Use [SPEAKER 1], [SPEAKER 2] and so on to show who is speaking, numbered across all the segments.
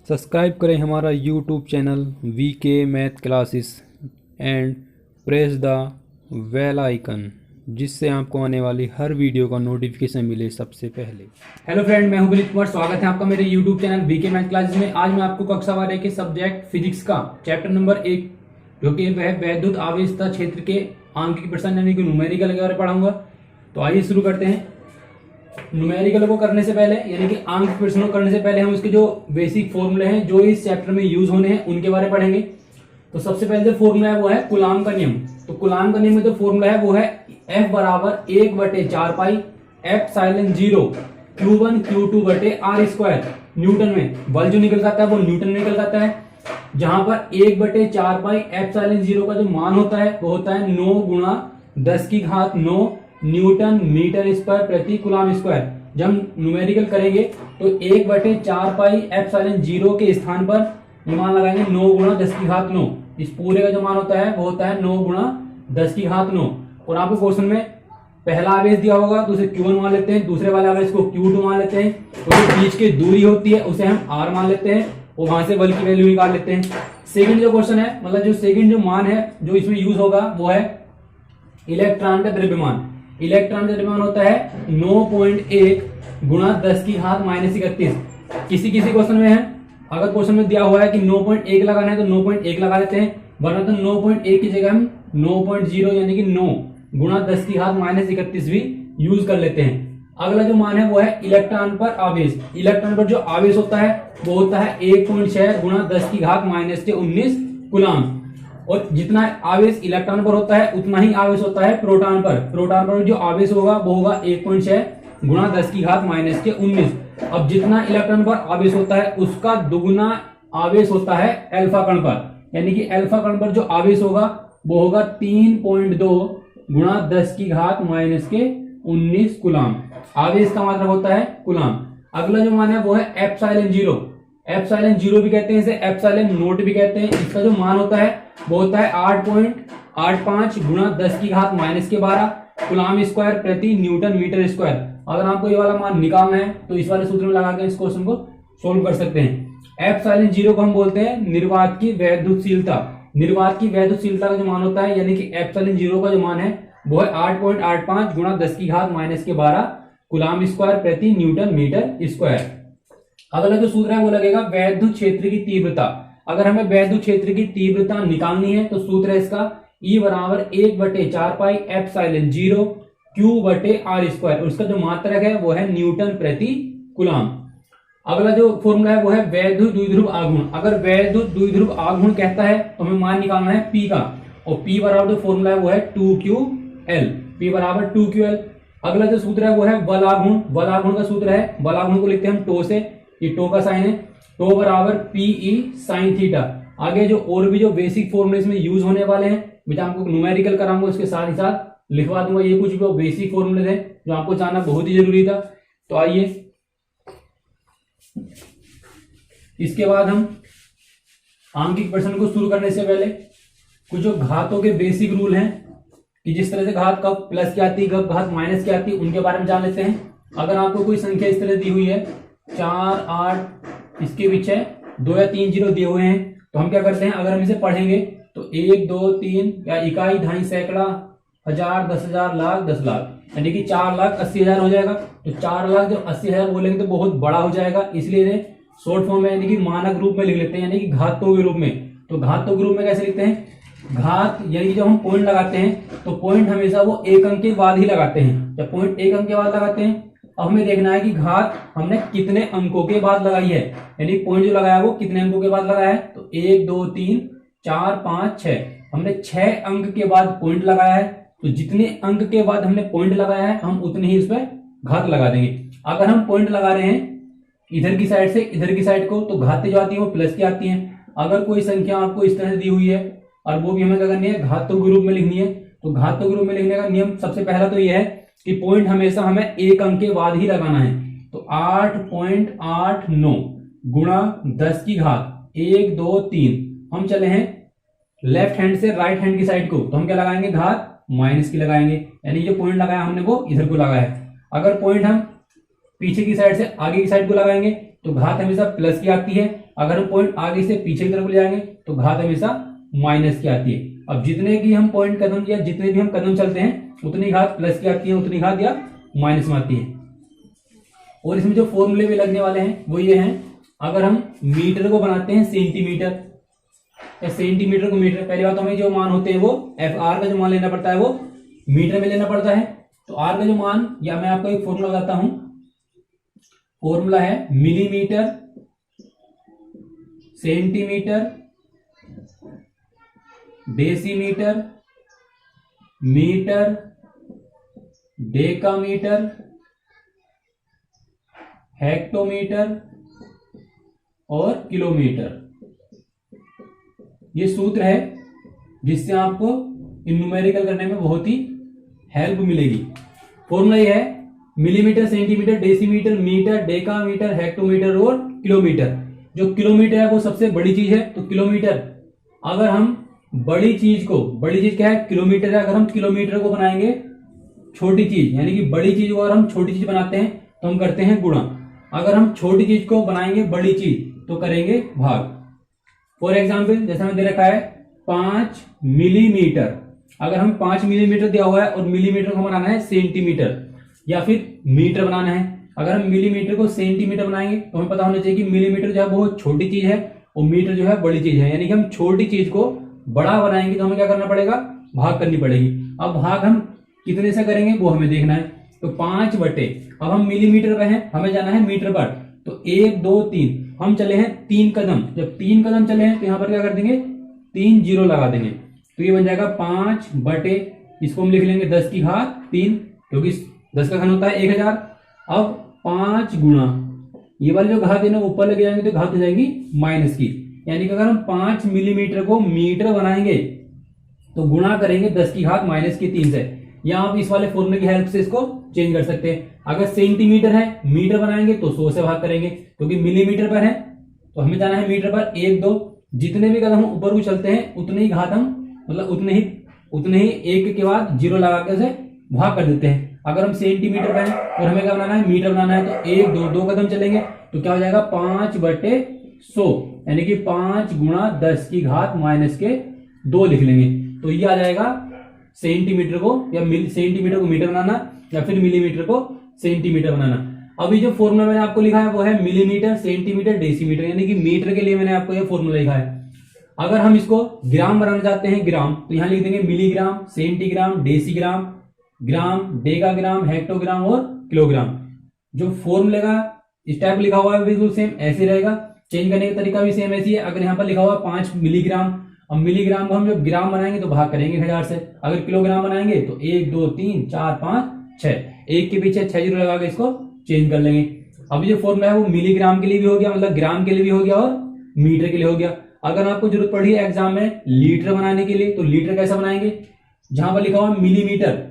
[SPEAKER 1] Subscribe करें हमारा YouTube channel VK math classes and press the bell icon, जिससे आपको आने वाली हर वीडियो का नोटिफिकेशन मिले सबसे पहले।
[SPEAKER 2] हेलो फ्रेंड, मैं हूं विनीत कुमार। स्वागत है आपका मेरे YouTube channel VK math classes में। आज मैं आपको कक्षा 12 के सब्जेक्ट फिजिक्स का चैप्टर नंबर 1 जो कि वह वैद्युत आवेशता क्षेत्र के आंकिक प्रश्न यानी कि न्यूमेरिकल के बारे में पढ़ाऊंगा। तो आइए शुरू करते हैं। न्यूमेरिकल को करने से पहले यानी कि आंकिक प्रश्नों को करने से पहले हम उसके जो बेसिक फॉर्मूले हैं जो इस चैप्टर में यूज होने हैं उनके बारे में पढ़ेंगे। तो सबसे पहले जो फॉर्मूला है वो है कूलाम का नियम। तो कूलाम का नियम में जो फॉर्मूला है वो है F बराबर 1/4 पाई एप्सिलॉन 0 Q1 Q2 बटे R स्क्वायर। न्यूटन में बल जो निकल जाता है वो न्यूटन में निकल जाता है, जहां पर 1/4 पाई एप्सिलॉन 0 का जो मान होता है वो होता है 9 गुणा 10⁹ न्यूटन मीटर स्क्वायर प्रति कूलाम स्क्वायर। जब हम न्यूमेरिकल करेंगे तो 1/4 पाई एप्सिलॉन 0 के स्थान पर मान लगाएंगे 9 गुणा 10⁹। इस पूरे का जो मान होता है वो होता है 9 गुणा 10⁹। और आपको क्वेश्चन में पहला आवेश दिया होगा तो उसे Q1 मान लेते हैं, दूसरे वाले आवेश को Q2 मान लेते हैं, और जो बीच की दूरी होती है उसे हम R मान लेते हैं और वहां से बल की वैल्यू निकाल लेते हैं। सेकंड जो क्वेश्चन है, मतलब जो सेकंड जो मान है जो इसमें यूज होगा वो है इलेक्ट्रॉन का द्रव्यमान। इलेक्ट्रॉन का द्रव्यमान होता है 9.1 गुणा 10⁻31। किसी किसी क्वेश्चन में है, अगर क्वेश्चन में दिया हुआ है कि 9.1 लगाना है तो 9.1 लगा लेते हैं, वरना तो 9.1 की जगह हम 9.0 यानी कि 9 गुणा 10⁻31 भी यूज कर लेते हैं। अगला जो मान है वो है इलेक्ट्रॉन पर आवेश। इलेक्ट्रॉन पर जो आवेश होता है वो होता है 1.6 गुणा 10⁻19 कूलाम। और जितना आवेश इलेक्ट्रॉन पर होता है उतना ही आवेश होता है प्रोटॉन पर। प्रोटॉन पर जो आवेश होगा वो होगा 1.6 गुणा 10⁻19। अब जितना इलेक्ट्रॉन पर आवेश होता है उसका दुगुना आवेश होता है अल्फा कण पर, यानी कि अल्फा कण पर जो आवेश होगा वो होगा 3.2 गुणा 10⁻19 कूलाम। आवेश का मात्रक होता है कूलाम। अगला जो मान है वो है एप्सिलॉन 0। एप्सिलॉन 0 भी कहते हैं, इसे एप्सिलॉन नोट भी कहते हैं। इसका जो मान होता है वो होता है 8.85 गुणा 10⁻12 कूलाम स्क्वायर प्रति न्यूटन मीटर स्क्वायर। अगर आपको ये वाला मान निकालना है तो इस वाले सूत्र में लगा के इस क्वेश्चन को सोल्व कर सकते हैं। एप्सिलॉन 0 को हम बोलते हैं निर्वात की वैद्युतशीलता। निर्वात की वैद्युतशीलता का जो मान होता है यानी कि एप्सिलॉन 0 का जो मान है वो है 8.85 गुणा 10⁻12 कूलाम स्क्वायर प्रति न्यूटन मीटर स्क्वायर। अगला जो सूत्र है वो लगेगा वैद्युत क्षेत्र की तीव्रता। अगर हमें वैद्युत क्षेत्र की तीव्रता निकालनी है तो सूत्र है इसका E बराबर 1/4 पाई एप्सिलॉन 0 Q बटे R स्क्वायर। उसका जो मात्रक है वो है न्यूटन प्रति कूलाम। अगला जो फॉर्मूला है वो है वैद्युत द्विध्रुव आघूर्ण। अगर वैद्युत द्विध्रुव आघूर्ण कहता है तो हमें मान निकालना है P का, और P बराबर जो फॉर्मूला है वो है 2QL। P बराबर 2QL। अगला जो सूत्र है वो है बल आघूर्ण। बल आघूर्ण का सूत्र है, बल आघूर्ण को लिखते हैं हम टो से, ये टो का साइन है, टो बराबर PE sin थीटा। आगे जो और भी जो बेसिक फॉर्मूले इसमें यूज होने वाले हैं बेटा आपको न्यूमेरिकल कराऊंगा, उसके साथ ही साथ लिखवा दूंगा। ये कुछ भी बेसिक फॉर्मूले थे जो आपको जानना बहुत ही जरूरी था। तो आइए इसके बाद हम आंकिक प्रश्न को शुरू करने से पहले कुछ जो घातों के बेसिक रूल हैं कि जिस तरह से घात कब प्लस की आती है कब घात माइनस की आती है उनके बारे में जान लेते हैं। अगर आपको कोई संख्या इस तरह दी हुई है 4 8, इसके पीछे 2 या 3 जीरो दिए हुए हैं, तो हम क्या करते हैं, अगर हम इसे पढ़ेंगे तो 1 2 3 या इकाई ढाई सैकड़ा 1000 10,000 लाख 10 लाख यानी कि 4,80,000 हो जाएगा। तो 4,00,000 जब 80,000 बोलेंगे तो बहुत बड़ा हो जाएगा, इसलिए शॉर्ट फॉर्म में यानी कि मानक रूप में लिख लेते हैं, यानी कि घातों के रूप में। तो घातों के रूप में कैसे लिखते हैं, घात यानी कि जब हम पॉइंट लगाते हैं तो पॉइंट हमेशा वो एक अंक के बाद ही लगाते हैं। जब पॉइंट एक अंक के बाद लगाते हैं अब हमें देखना है कि घात हमने कितने अंकों के बाद लगाई है, यानी पॉइंट जो लगाया वो कितने अंकों के बाद लगाया है। तो 1 2 3 4 5 6, हमने 6 अंक के बाद पॉइंट लगाया है। तो जितने अंक के बाद हमने पॉइंट लगाया है हम उतने ही इस पर घात लगा देंगे। अगर हम पॉइंट लगा रहे हैं इधर की साइड से इधर की साइड को तो घातें जो आती है वो प्लस की आती हैं। अगर कोई संख्या आपको इस तरह से दी हुई है और वो भी हमें क्या करनी है, घातों के रूप में लिखनी है, तो घातों के रूप में लिखने का नियम सबसे पहला तो यह है कि पॉइंट हमेशा हमें एक अंक के बाद ही लगाना है। तो 8.89 गुणा 10 की घात 1 2 3, हम चले हैं लेफ्ट हैंड से राइट हैंड की साइड को, तो हम क्या लगाएंगे, घात माइनस की लगाएंगे, यानी जो पॉइंट लगाया हमने वो इधर को लगाया है। अगर पॉइंट हम पीछे की साइड से आगे की साइड को लगाएंगे तो घात हमेशा प्लस की आती है। अगर हम पॉइंट आगे से पीछे की तरफ ले जाएंगे तो घात हमेशा माइनस की आती है। अब जितने की हम पॉइंट कदम या जितने भी हम कदम चलते हैं उतनी घात प्लस की आती है, उतनी घात या माइनस में आती है। और इसमें जो फॉर्मूले भी लगने वाले हैं वो ये हैं, अगर हम मीटर को बनाते हैं सेंटीमीटर या सेंटीमीटर को मीटर, पहली बात तो हमें जो मान होते हैं वो एफ आर का जो मान लेना पड़ता है वो मीटर में लेना पड़ता है। तो आर का जो मान, या मैं आपको एक फॉर्मूला बताता हूं, फॉर्मूला है millimetre, centimetre, decimetre, metre, decametre, hectometre और किलोमीटर। ये सूत्र है जिससे आपको इन न्यूमेरिकल करने में बहुत ही हेल्प मिलेगी। फॉर्मूला ये है millimetre, centimetre, decimetre, metre, decametre, hectometre और किलोमीटर। जो किलोमीटर है वो सबसे बड़ी चीज है, तो किलोमीटर, अगर हम बड़ी चीज क्या है, किलोमीटर है। अगर हम किलोमीटर को बनाएंगे छोटी चीज, यानी कि बड़ी चीज को अगर हम छोटी चीज बनाते हैं तो हम करते हैं गुणा। अगर हम छोटी चीज को बनाएंगे बड़ी चीज तो करेंगे भाग। फॉर एग्जाम्पल जैसे हमें दे रखा है 5 मिलीमीटर, अगर हम 5 मिलीमीटर दिया हुआ है और मिलीमीटर को बनाना है सेंटीमीटर या फिर मीटर बनाना है। अगर हम मिलीमीटर को सेंटीमीटर बनाएंगे तो हमें पता होना चाहिए कि मिलीमीटर जो है वो छोटी चीज है और मीटर जो है बड़ी चीज है। यानी कि हम छोटी चीज को बड़ा बनाएंगे तो हमें क्या करना पड़ेगा, भाग करनी पड़ेगी। अब भाग हम कितने से करेंगे वो हमें देखना है। तो 5 बटे, अब हम मिलीमीटर पे हैं, हमें जाना है मीटर पर, तो 1 2 3, हम चले हैं 3 कदम। जब 3 कदम चले हैं तो यहां पर क्या कर देंगे, 3 जीरो लगा देंगे, तो ये बन जाएगा 5 बटे, इसको हम लिख लेंगे 10 की घात 3, क्योंकि 10 का घन होता है 1000। अब 5 गुणा, ये वाली जो घात है ना ऊपर लगे जाएंगे तो घात हो जाएगी माइनस की। यानी कि अगर हम 5 मिलीमीटर को मीटर बनाएंगे तो गुणा करेंगे 10 की घात माइनस की 3 से, या आप इस वाले फॉर्मूले की हेल्प से इसको चेंज कर सकते हैं। अगर सेंटीमीटर है, मीटर बनाएंगे तो 100 से भाग करेंगे, क्योंकि मिलीमीटर पर है तो हमें जाना है मीटर पर। 1 2, जितने भी कदम हम ऊपर को चलते हैं उतने ही घात हम, मतलब उतने ही एक के बाद जीरो लगा के उसे भाग कर देते हैं। अगर हम सेंटीमीटर पर है और हमें क्या बनाना है, मीटर बनाना है, तो 1 2 2 कदम चलेंगे तो क्या हो जाएगा 5 बटे 100, यानी कि 5 गुणा 10 की घात माइनस के 2 लिख लेंगे। तो ये आ जाएगा सेंटीमीटर को या सेंटीमीटर को मीटर बनाना या फिर मिलीमीटर को सेंटीमीटर बनाना। अभी जो फॉर्मूला मैंने आपको लिखा है वो है मिलीमीटर, सेंटीमीटर, डेसीमीटर, यानी कि मीटर के लिए मैंने आपको ये फॉर्मूला लिखा है। अगर हम इसको ग्राम बनाना चाहते हैं, ग्राम, तो यहां लिख देंगे मिलीग्राम, सेंटीग्राम, डेसीग्राम, ग्राम, डेकाग्राम, हेक्टोग्राम और किलोग्राम। जो फॉर्मूले का इस टाइप लिखा हुआ है बिल्कुल सेम ऐसे रहेगा, चेंज करने का तरीका भी सेम ऐसी है। अगर यहाँ पर लिखा हुआ है 5 मिलीग्राम, अब मिलीग्राम को हम जब ग्राम बनाएंगे तो भाग करेंगे 1000 से। अगर किलोग्राम बनाएंगे तो 1 2 3 4 5 6, एक के पीछे 6 जीरो लगा के इसको चेंज कर लेंगे। अब जो फॉर्मूला है वो मिलीग्राम के लिए भी हो गया, मतलब ग्राम के लिए भी हो गया और मीटर के लिए हो गया। अगर आपको जरूरत पड़ी है एग्जाम में लीटर बनाने के लिए, तो लीटर कैसे बनाएंगे, जहां पर लिखा हुआ मिलीमीटर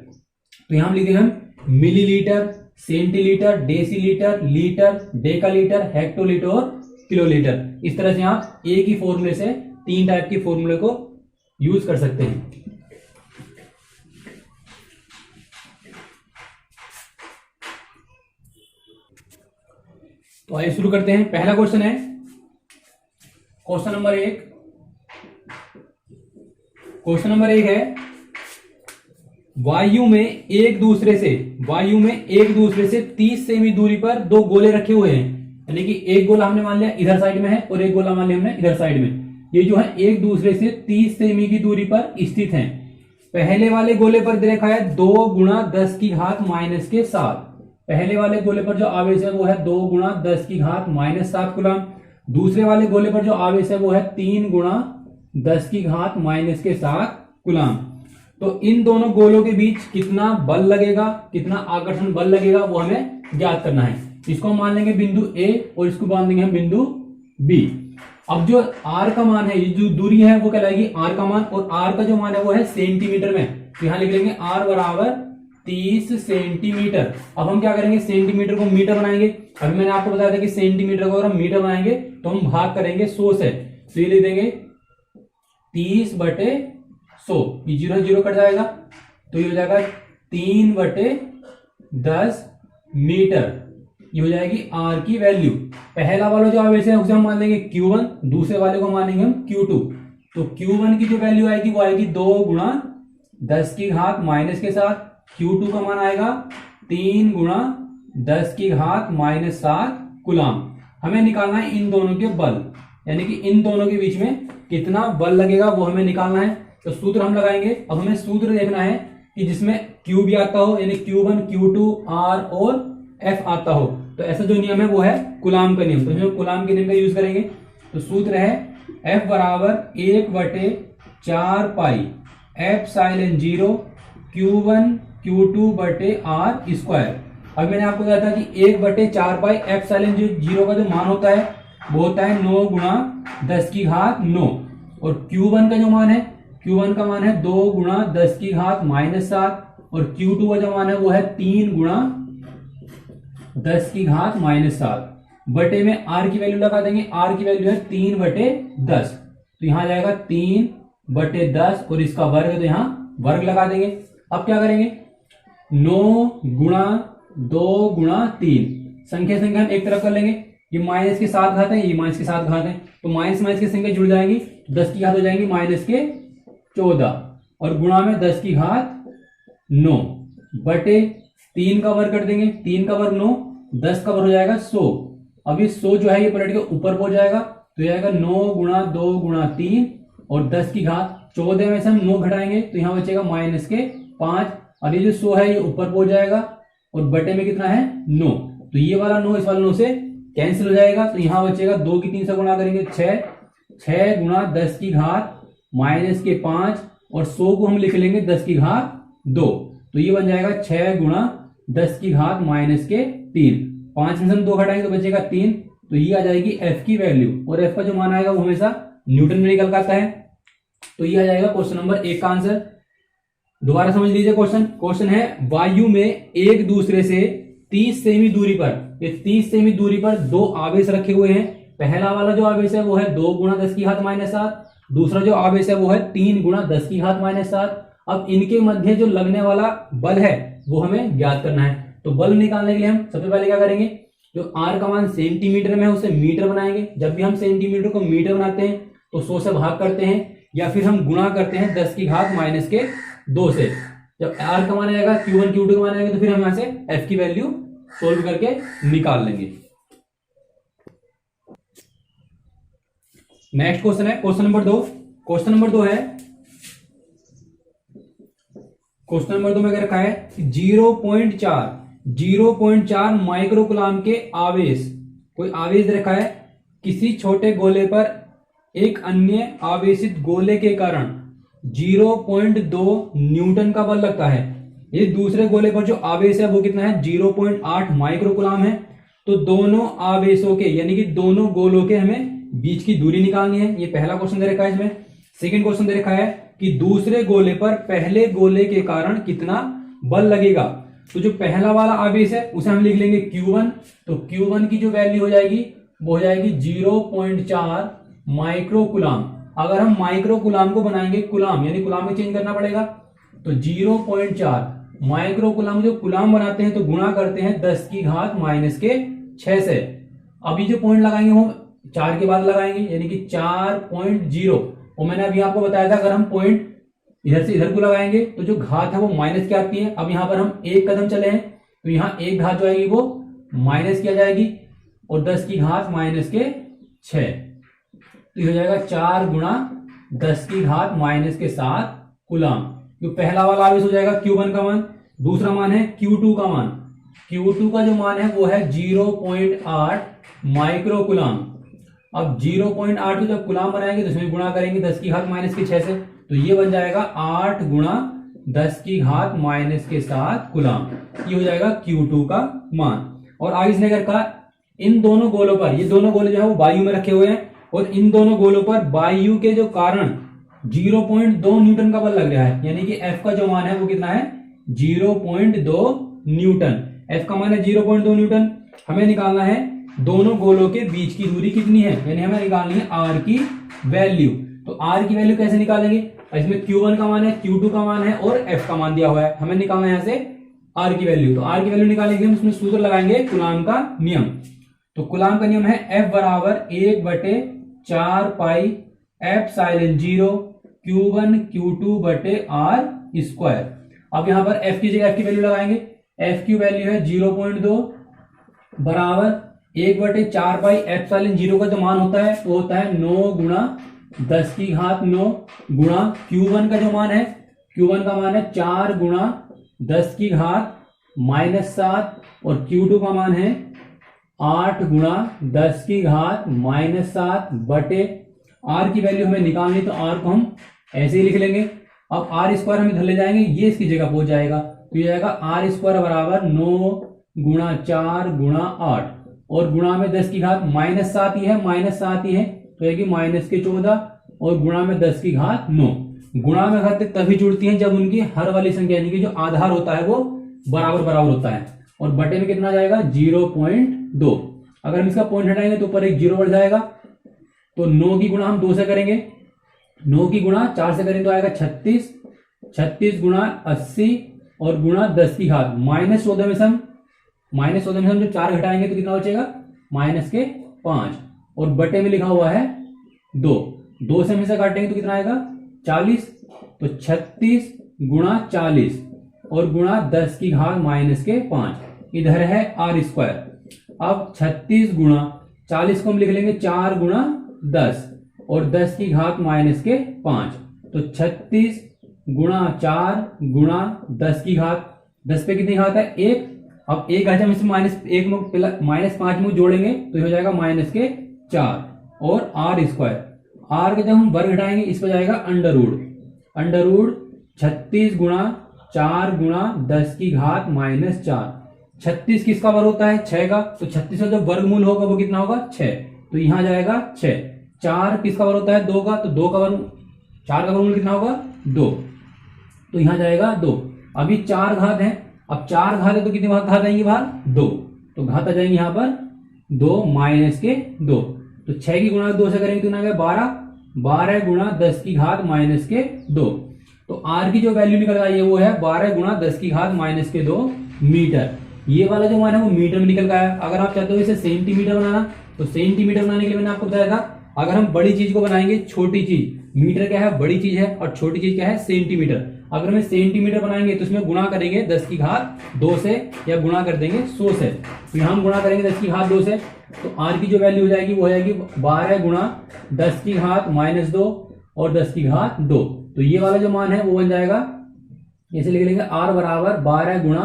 [SPEAKER 2] तो यहां लिख देंगे हम millilitre, centilitre, decilitre, litre, डेकालीटर, hectolitre और किलोलीटर। इस तरह से आप एक ही फॉर्मूले से 3 टाइप के फॉर्मूले को यूज कर सकते हैं। तो आइए शुरू करते हैं। पहला क्वेश्चन है, क्वेश्चन नंबर 1 है, वायु में एक दूसरे से 30 सेमी दूरी पर 2 गोले रखे हुए हैं। यानी कि एक गोला हमने मान लिया इधर साइड में है और एक गोला मान लिया हमने इधर साइड में। ये जो है एक दूसरे से 30 सेमी की दूरी पर स्थित हैं। पहले वाले गोले पर दे रखा है 2 गुणा 10 की घात माइनस के 7। पहले वाले गोले पर जो आवेश है वो है 2 गुणा 10 की घात माइनस 7 कूलम। दूसरे वाले गोले पर जो आवेश है वो है 3 गुणा 10 की घात माइनस के 7 कूलम। तो इन दोनों गोलों के बीच कितना बल लगेगा, कितना आकर्षण बल लगेगा वो हमें ज्ञात करना है। इसको हम मान लेंगे बिंदु A और इसको मान देंगे हम बिंदु B। अब जो R का मान है, ये जो दूरी है वो कहलाएगी R का मान, और R का जो मान है वो है सेंटीमीटर में, तो यहां लिख लेंगे R बराबर 30 सेंटीमीटर। अब हम क्या करेंगे, सेंटीमीटर को मीटर बनाएंगे। अभी मैंने आपको बताया था कि सेंटीमीटर को अगर हम मीटर बनाएंगे तो हम भाग करेंगे 100 से, तो ये लिख देंगे 30 बटे 100, ये 0 0 कट जाएगा तो ये हो जाएगा 3 बटे 10 मीटर। ये हो जाएगी r की वैल्यू। पहला वाला जो आवेश है उसे हम मान लेंगे q1, दूसरे वाले को मानेंगे हम q2। तो q1 की जो वैल्यू आएगी वो आएगी 2 गुणा 10 की घात माइनस के साथ, q2 का मान आएगा 3 गुणा 10 की घात माइनस 7 कूलम। हमें निकालना है इन दोनों के बल, यानी कि इन दोनों के बीच में कितना बल लगेगा वो हमें निकालना है। तो सूत्र हम लगाएंगे। अब हमें सूत्र देखना है कि जिसमें Q भी आता हो, यानी Q1, Q2, R और F आता हो। तो ऐसा जो नियम है वो है कूलम का नियम। तो हम कूलम के नियम का यूज करेंगे। तो सूत्र है F बराबर 1/4 पाई एप्सिलॉन 0 Q1 Q2 बटे R स्क्वायर। अब मैंने आपको बताया था कि 1/4 पाई एप्सिलॉन 0 का जो मान होता है वो होता है 9 गुणा 10 की घात 9, और Q1 का जो मान है, Q1 का मान है 2 गुणा 10 की घात माइनस 7, और Q2 का जो मान है वो है 3 गुणा 10 की घात माइनस 7। बटे में R की वैल्यू लगा देंगे। R की वैल्यू है 3/10। तो यहां आ जाएगा 3/10, और इसका वर्ग है तो यहां वर्ग लगा देंगे। अब क्या करेंगे, 9 गुणा 2 गुणा 3, संख्या संख्या हम एक तरफ कर लेंगे। ये माइनस के 7 घात है, ये माइनस के 7 घात है, तो माइनस माइनस की संख्या जुड़ जाएंगी, 10 की घात हो जाएंगी माइनस के 14, और गुणा में 10 की घात 9 बटे 3 का वर्ग कर देंगे। 3 का वर्ग 9, 10 का वर्ग हो जाएगा 100। अब ये 100 जो है ये पलट के ऊपर पहुंच जाएगा, तो ये आएगा 9 गुणा 2 गुणा 3 और 10 की घात 14 में से हम 9 घटाएंगे तो यहाँ बचेगा माइनस के 5, और ये जो 100 है ये ऊपर पहुंच जाएगा, और बटे में कितना है 9, तो ये वाला 9 इस वाले 9 से कैंसिल हो जाएगा। तो यहां बचेगा 2 की 3 से गुणा करेंगे 6 गुणा 10 की घात माइनस के 5, और 100 को हम लिख लेंगे 10 की घात 2, तो ये बन जाएगा 6 गुणा 10 की घात माइनस के 3। 5 में से हम 2 घटाएंगे तो बचेगा 3, तो ये आ जाएगी F की वैल्यू, और F का जो मान आएगा वो हमेशा न्यूटन में निकल आता है। तो ये आ जाएगा क्वेश्चन नंबर 1 का आंसर। दोबारा समझ लीजिए क्वेश्चन है वायु में एक दूसरे से 30 सेमी दूरी पर, ये 30 सेमी दूरी पर 2 आवेश रखे हुए हैं। पहला वाला जो आवेश है वो है 2 गुणा 10 की घात माइनस 7, दूसरा जो आवेश है वो है 3 गुणा 10 की घात माइनस 7। अब इनके मध्य जो लगने वाला बल है वो हमें ज्ञात करना है। तो बल निकालने के लिए हम सबसे पहले क्या करेंगे, जो R का मान सेंटीमीटर में है उसे मीटर बनाएंगे। जब भी हम सेंटीमीटर को मीटर बनाते हैं तो 100 से भाग करते हैं, या फिर हम गुणा करते हैं 10 की घात माइनस के 2 से। जब R का मान आएगा, Q1 Q2 का मान आएगा, तो फिर हम यहां से F की वैल्यू सोल्व करके निकाल लेंगे। नेक्स्ट क्वेश्चन है क्वेश्चन नंबर 2। क्वेश्चन नंबर 2 है, क्वेश्चन नंबर 2 में क्या रखा है, 0.4 माइक्रो कूलम के आवेश, कोई आवेश रखा है, किसी छोटे गोले पर एक अन्य आवेशित गोले के कारण 0.2 न्यूटन का बल लगता है। ये दूसरे गोले पर जो आवेश है वो कितना है, 0.8 माइक्रो कूलम है। तो दोनों आवेशों के, यानी कि दोनों गोलों के हमें बीच की दूरी निकालनी है। ये पहला क्वेश्चन दे रखा है। इसमें सेकंड क्वेश्चन दे रखा है कि दूसरे गोले पर पहले गोले के कारण कितना बल लगेगा। तो जो पहला वाला आवेश है उसे हम लिख लेंगे Q1। तो Q1 की जो वैल्यू हो जाएगी वो हो जाएगी 0.4 माइक्रो कूलम। अगर हम माइक्रो कूलम को बनाएंगे कूलम, यानी कूलम में चेंज करना पड़ेगा, तो 0.4 माइक्रो कूलम जो कूलम बनाते हैं तो गुणा करते हैं 10 की घात माइनस के 6 से। अभी जो पॉइंट लगाएंगे वो 4 के बाद लगाएंगे, यानी कि 4.0। और मैंने अभी आपको बताया था अगर हम पॉइंट इधर से इधर को लगाएंगे तो जो घात है वो माइनस की आती है। अब यहां पर हम एक कदम चले हैं तो यहाँ एक घात जो आएगी वो माइनस की आ जाएगी, और 10 की घात माइनस के 6, तो हो जाएगा 4 गुणा 10 की घात माइनस के 7 कूलम। जो पहला वाला आवेश हो जाएगा Q1 का मान, दूसरा मान है Q2 का मान। Q2 का जो मान है वो है 0.8 माइक्रो कूलम। अब 0.8 को जब कूलम बनाएंगे तो इसमें गुणा करेंगे 10 की घात माइनस के 6 से, तो ये बन जाएगा 8 गुणा 10 की घात माइनस के 7 कूलम। ये हो जाएगा Q2 का मान। और आगे इसने क्या कहा, इन दोनों गोलों पर, ये दोनों गोले जो है वो वायु में रखे हुए हैं, और इन दोनों गोलों पर वायु के जो कारण 0.2 न्यूटन का बल लग रहा है, यानी कि F का जो मान है वो कितना है 0.2 न्यूटन। F का मान है 0.2 न्यूटन। हमें निकालना है दोनों गोलों के बीच की दूरी कितनी है, यानी हमें निकालनी है R की वैल्यू। तो R की वैल्यू कैसे निकालेंगे, इसमें Q1 का मान है, Q2 का मान है और F का मान दिया हुआ है। हमें निकालना है यहां से आर की वैल्यू। तो आर की वैल्यू निकालने के लिए हम उसमें सूत्र लगाएंगे कूलाम का नियम। तो कूलाम का नियम है F बराबर 1/4 पाई एप्सिलॉन 0 Q1 Q2 बटे R स्क्वायर। अब यहां पर F की जगह F की वैल्यू लगाएंगे। F की वैल्यू है 0.2 बराबर 1/4 पाई एप्सिलॉन 0 का जो मान होता है वो होता है 9 गुणा 10 की घात 9 गुणा Q1 का जो मान है, Q1 का मान है 4 गुणा 10 की घात -7 और Q2 का मान है 8 गुणा 10 की घात -7 बटे R की वैल्यू हमें निकालनी, तो R को हम ऐसे ही लिख लेंगे। अब R स्क्वायर हम इधर ले जाएंगे, ये इसकी जगह पहुंच जाएगा, तो ये जाएगा R स्क्वायर बराबर 9 गुणा 4 गुणा 8 और गुणा में 10 की घात -7 ही है, -7 ही है, तो ये -14 और गुणा में 10 की घात 9। गुणा में घात तभी जुड़ती हैं जब उनकी हर वाली संख्या यानी कि जो आधार होता है वो बराबर बराबर होता है। और बटे में कितना जाएगा 0.2। अगर हम इसका पॉइंट हटाएंगे तो ऊपर एक 0 बढ़ जाएगा। तो 9 की गुणा हम 2 से करेंगे, 9 की गुणा 4 से करेंगे तो आएगा 36, 36 गुणा 80 और गुणा 10 की घात -14 में से हम जो 4 घटाएंगे तो कितना बचेगा -5 और बटे में लिखा हुआ है 2 से हम इसे काटेंगे तो कितना आएगा 40, तो 36 गुणा 40 और गुणा 10 की घात -5 इधर है R स्क्वायर। अब 36 गुणा 40 को हम लिख लेंगे 4 गुणा 10 और 10 की घात -5, तो 36 गुणा 4 गुणा 10 की घात 10 पे कितनी घात है 1। अब 1 घात हम इसमें -5 में जोड़ेंगे तो हो जाएगा -4 और R स्क्वायर। R के जब हम वर्ग घटाएंगे इस पर जाएगा अंडर रूट 36 गुणा 4 गुणा 10 की घात -4। 36 किसका वर्ग होता है 6 का, तो 36 का जो वर्गमूल होगा वो कितना होगा 6, तो यहां जाएगा 6। 4 किसका वर्ग होता है 2 का, तो 2 का वर्ग 4 का वर्गमूल कितना होगा 2, तो यहां जाएगा 2। अभी 4 घात है, अब 4 घात है तो कितनी घात आएंगी बाहर 2, तो घात आ जाएंगे यहां पर 2 -2, तो 6 की गुणा 2 से करेंगे तो ना 12 गुणा 10 की घात -2। तो R की जो वैल्यू निकल आई है वो है 12 गुणा 10 की घात -2 मीटर। ये वाला जो मान है वो मीटर में निकल गया है। अगर आप चाहते हो इसे सेंटीमीटर बनाना तो सेंटीमीटर बनाने के लिए मैंने आपको बताया था, अगर हम बड़ी चीज को बनाएंगे छोटी चीज, मीटर क्या है बड़ी चीज है और छोटी चीज क्या है सेंटीमीटर। अगर हमें सेंटीमीटर बनाएंगे तो इसमें गुणा करेंगे 10 की घात 2 से या गुणा कर देंगे 100 से, तो यहां हम गुणा करेंगे 10 की घात 2 से, तो R की जो वैल्यू हो जाएगी वो हो जाएगी 12 गुणा 10 की घात -2 और 10 की घात 2। तो ये वाला जो मान है वो बन जाएगा, ऐसे लिख लेंगे R बराबर 12 गुणा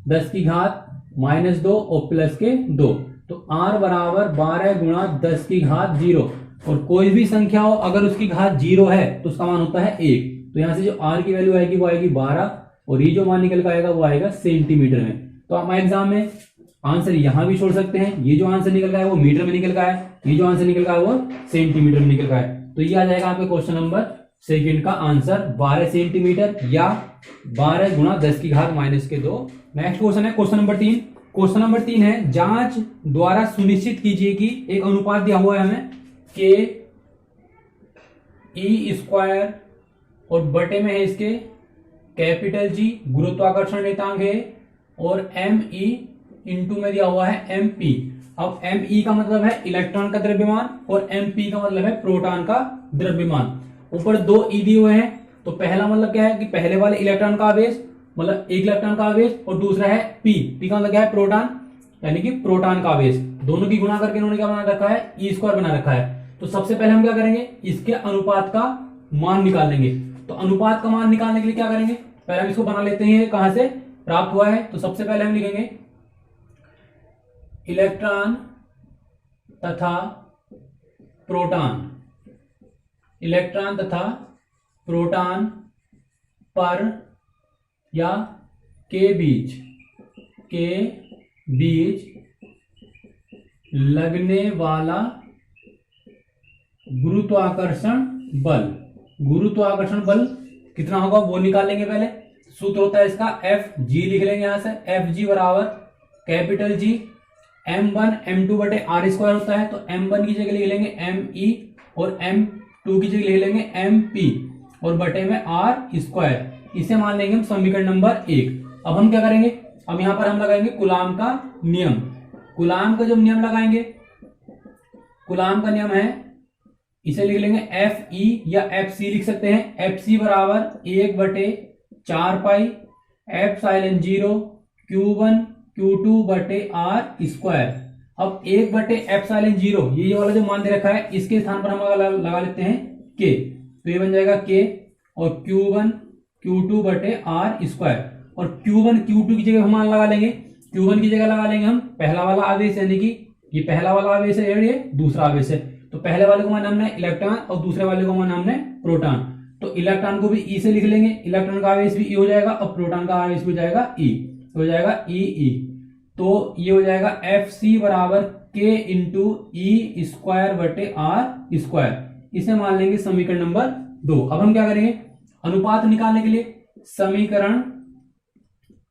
[SPEAKER 2] 10 की घात -2 और प्लस के 2, तो R बराबर 12 गुणा 10 की घात 0। और कोई भी संख्या हो अगर उसकी घात 0 है तो उसका मान होता है 1। तो यहां से जो R की वैल्यू आएगी वो आएगी 12 और ये जो मान निकल कर आएगा वो आएगा सेंटीमीटर में। तो हमारे एग्जाम में आंसर यहां भी छोड़ सकते हैं, ये जो आंसर निकल का है वो मीटर में निकल का है, ये जो आंसर निकल का है वो सेंटीमीटर में निकल का है। तो ये आ जाएगा आपके क्वेश्चन नंबर सेकंड का आंसर 12 सेंटीमीटर या 12 गुणा 10 की घात -2। नेक्स्ट क्वेश्चन है क्वेश्चन नंबर 3। क्वेश्चन नंबर 3 है, जांच द्वारा सुनिश्चित कीजिए कि एक अनुपात दिया हुआ है हमें के ई स्क्वायर और बटे में है इसके कैपिटल जी गुरुत्वाकर्षण नियतांक है और एम ई इंटू में दिया हुआ है एम पी। अब एम ई का मतलब है इलेक्ट्रॉन का द्रव्यमान और एम पी का मतलब है प्रोटॉन का द्रव्यमान। ऊपर 2 ई दिए हुए हैं, तो पहला मतलब क्या है कि पहले वाले इलेक्ट्रॉन का आवेश मतलब एक इलेक्ट्रॉन का आवेश और दूसरा है पी का मतलब क्या है प्रोटॉन यानी कि प्रोटॉन का आवेश। दोनों की गुणा करके इन्होंने क्या बना रखा है ई स्क्वायर बना रखा है। तो सबसे पहले हम क्या करेंगे इसके अनुपात का मान निकाल लेंगे। तो अनुपात का मान निकालने के लिए क्या करेंगे, पहले हम इसको बना लेते हैं कहां से प्राप्त हुआ है। तो सबसे पहले हम लिखेंगे इलेक्ट्रॉन तथा प्रोटॉन, इलेक्ट्रॉन तथा प्रोटॉन पर या के बीच लगने वाला गुरुत्वाकर्षण बल कितना होगा वो निकालेंगे। पहले सूत्र होता है इसका एफ जी, लिख लेंगे यहां से एफ जी बराबर कैपिटल जी m1 m2 बटे आर स्क्वायर होता है। तो m1 की जगह लिख लेंगे एम ई और m2 की जगह लिख लेंगे एम पी और बटे में आर स्क्वायर। इसे मान लेंगे हम समीकरण नंबर 1। अब हम क्या करेंगे अब यहां पर हम लगाएंगे कूलाम का नियम। कूलाम का जब नियम लगाएंगे, कूलाम का नियम है, इसे लिख लेंगे एफ ई या एफ सी लिख सकते हैं। एफ सी बराबर 1/4 पाई एप्सिलॉन 0 Q1 Q2 बटे आर स्क्वायर। अब 1/एप्सिलॉन 0 ये वाला जो मान दे रखा है, इसके स्थान पर हम लगा लेते हैं के, तो ये बन जाएगा के, और Q1 Q2 बटे आर स्क्वायर। और Q1 Q2 की जगह हम मान लगा लेंगे, Q1 की जगह लगा लेंगे हम पहला वाला आवेश, यानी कि ये पहला वाला आवेश है और ये दूसरा आवेश है। तो पहले वाले को माना हमने इलेक्ट्रॉन और दूसरे वाले को माना हमने प्रोटॉन। तो इलेक्ट्रॉन को भी ई से लिख लेंगे, इलेक्ट्रॉन का आवेश भी ई हो जाएगा और प्रोटॉन का आवेश भी हो जाएगा ई, तो हो जाएगा ई ई। तो ये हो जाएगा एफ सी बराबर के इंटू ई स्क्वायर बटे आर स्क्वायर। इसे मान लेंगे समीकरण नंबर 2। अब हम क्या करेंगे, अनुपात निकालने के लिए समीकरण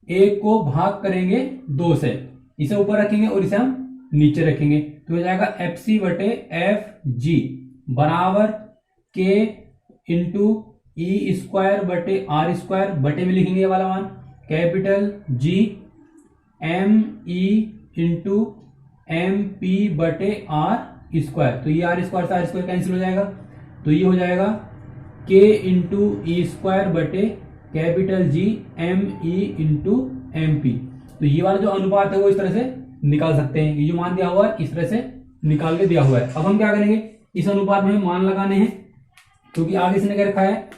[SPEAKER 2] 1 को भाग करेंगे 2 से, इसे ऊपर रखेंगे और इसे हम नीचे रखेंगे, तो हो जाएगा एफ सी बटे एफ जी बराबर के इंटू ई स्क्वायर बटे आर स्क्वायर, बटे में लिखेंगे ये वाला मान, capital G M E into M P बटे आर स्क्वायर। तो ये आर स्क्वायर से आर स्क्वायर कैंसिल हो जाएगा, तो ये हो जाएगा के इंटू ई स्क्वायर बटे capital G M E into M P. तो ये वाला जो अनुपात है वो इस तरह से निकाल सकते हैं, ये जो मान दिया हुआ है इस तरह से निकाल के दिया हुआ है। अब हम क्या करेंगे, इस अनुपात में मान लगाने हैं, क्योंकि आगे इसने कह रखा है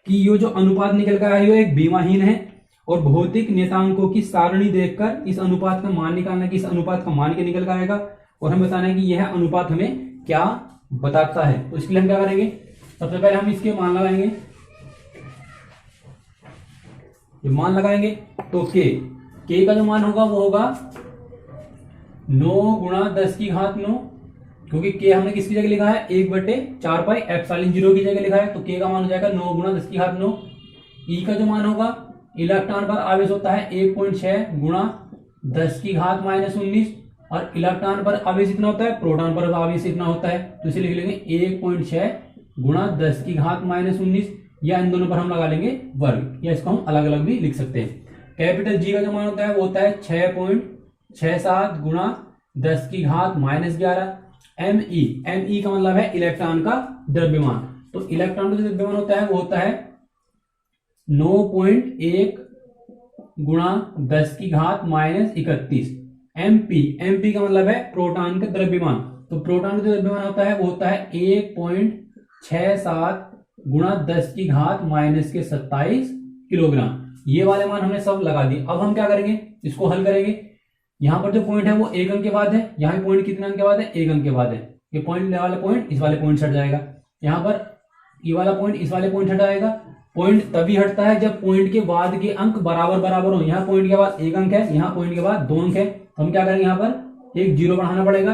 [SPEAKER 2] कि ये जो अनुपात निकल कर आया है एक बीमाहीन है, और भौतिक नियतांकों की सारणी देखकर इस अनुपात का मान निकालना कि इस अनुपात का मान क्या निकल कर आएगा, और हम बताना है कि यह अनुपात हमें क्या बताता है। तो इसके लिए हम क्या करेंगे, सबसे पहले हम इसके मान लगाएंगे। ये मान लगाएंगे तो के का जो मान होगा वो होगा 9 गुणा 10 की घात 9, क्योंकि के हमने किसकी जगह लिखा है 1/4 पाई एप्सिलॉन 0 की जगह लिखा है, तो के का मान हो जाएगा 9 गुणा 10 की घात 9। ई का जो मान होगा, इलेक्ट्रॉन पर आवेश होता है 1.6 गुणा 10 की घात -19, और इलेक्ट्रॉन पर आवेश इतना होता है, प्रोटॉन पर आवेश इतना होता है, तो इसे लिख लेंगे 1.6 गुणा 10 की घात -19, या इन दोनों पर हम लगा लेंगे वर्ग, या इसको हम अलग अलग भी लिख सकते हैं। कैपिटल जी का जो मान होता है वो होता है 6.67 गुणा 10 की घात -11। एम ई का मतलब है इलेक्ट्रॉन का द्रव्यमान, तो इलेक्ट्रॉन का जो द्रव्यमान होता है वो होता है 9.1 गुणा 10 की घात -31। एमपी का मतलब है प्रोटॉन का द्रव्यमान, तो प्रोटॉन का जो द्रव्यमान होता है वो होता है 1.67 गुणा 10 की घात -27 किलोग्राम। ये वाले मान हमने सब लगा दिए। अब हम क्या करेंगे, इसको हल करेंगे। यहां पर जो पॉइंट है वो 1 अंक के बाद है, यहाँ पॉइंट कितने अंक के बाद है, 1 अंक के बाद है। ये पॉइंट वाला पॉइंट इस वाले पॉइंट से हट जाएगा, यहाँ पर ये वाला पॉइंट इस वाले पॉइंट हट जाएगा। पॉइंट तभी हटता है जब पॉइंट के बाद के अंक बराबर बराबर हो। यहाँ पॉइंट के बाद 1 अंक है, यहाँ पॉइंट के बाद 2 अंक है, तो हम क्या करेंगे, यहाँ पर एक 0 बढ़ाना पड़ेगा,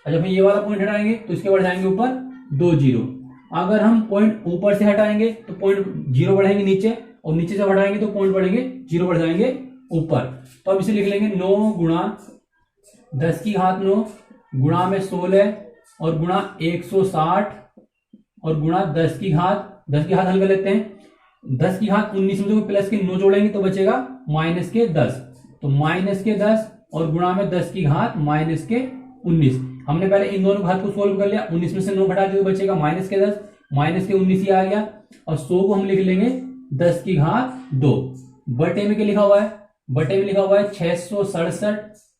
[SPEAKER 2] और जब हम ये वाला पॉइंट हटाएंगे तो इसके बढ़ जाएंगे ऊपर 2 0। अगर हम पॉइंट ऊपर से हटाएंगे तो पॉइंट 0 बढ़ाएंगे नीचे, और नीचे से बढ़ाएंगे तो पॉइंट बढ़ेंगे 0 बढ़ जाएंगे ऊपर। तो अब इसे लिख लेंगे 9 गुणा 10 की घात 9 गुणा में 16 और गुणा 160 और गुणा 10 की घात हल कर लेते हैं। 10 की घात 19 में जो प्लस के 9 जोड़ेंगे तो बचेगा -10, तो -10 और गुणा में 10 की घात -19। हमने पहले इन दोनों घात को सोल्व कर लिया, 19 में से 9 घटा दिया तो बचेगा -10 -19 ही आ गया, और 100 को हम लिख लेंगे 10 की घात 2। बटे में क्या लिखा हुआ है, बटे में लिखा हुआ है 667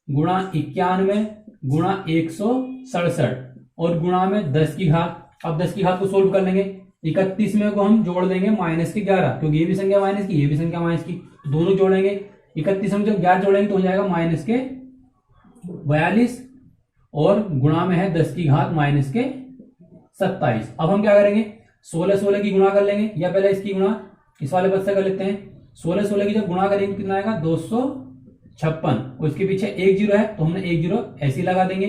[SPEAKER 2] गुणा 91 गुणा 167 और गुणा में 10 की घात। अब 10 की घात को सोल्व कर लेंगे, 31 में को हम जोड़ देंगे -11, क्योंकि ये भी संख्या माइनस की, ये भी संख्या माइनस की, दोनों जोड़ेंगे। 31 में जब 11 जोड़ेंगे तो हो जाएगा -42 और गुणा में है 10 की घात -27। अब हम क्या करेंगे, 16 की गुणा कर लेंगे, या पहले इसकी गुणा इस वाले पद से कर लेते हैं। 16 की जब गुणा करेंगे कितना आएगा 256, और इसके पीछे 1 0 है तो हमने 1 0 ऐसे ही लगा देंगे।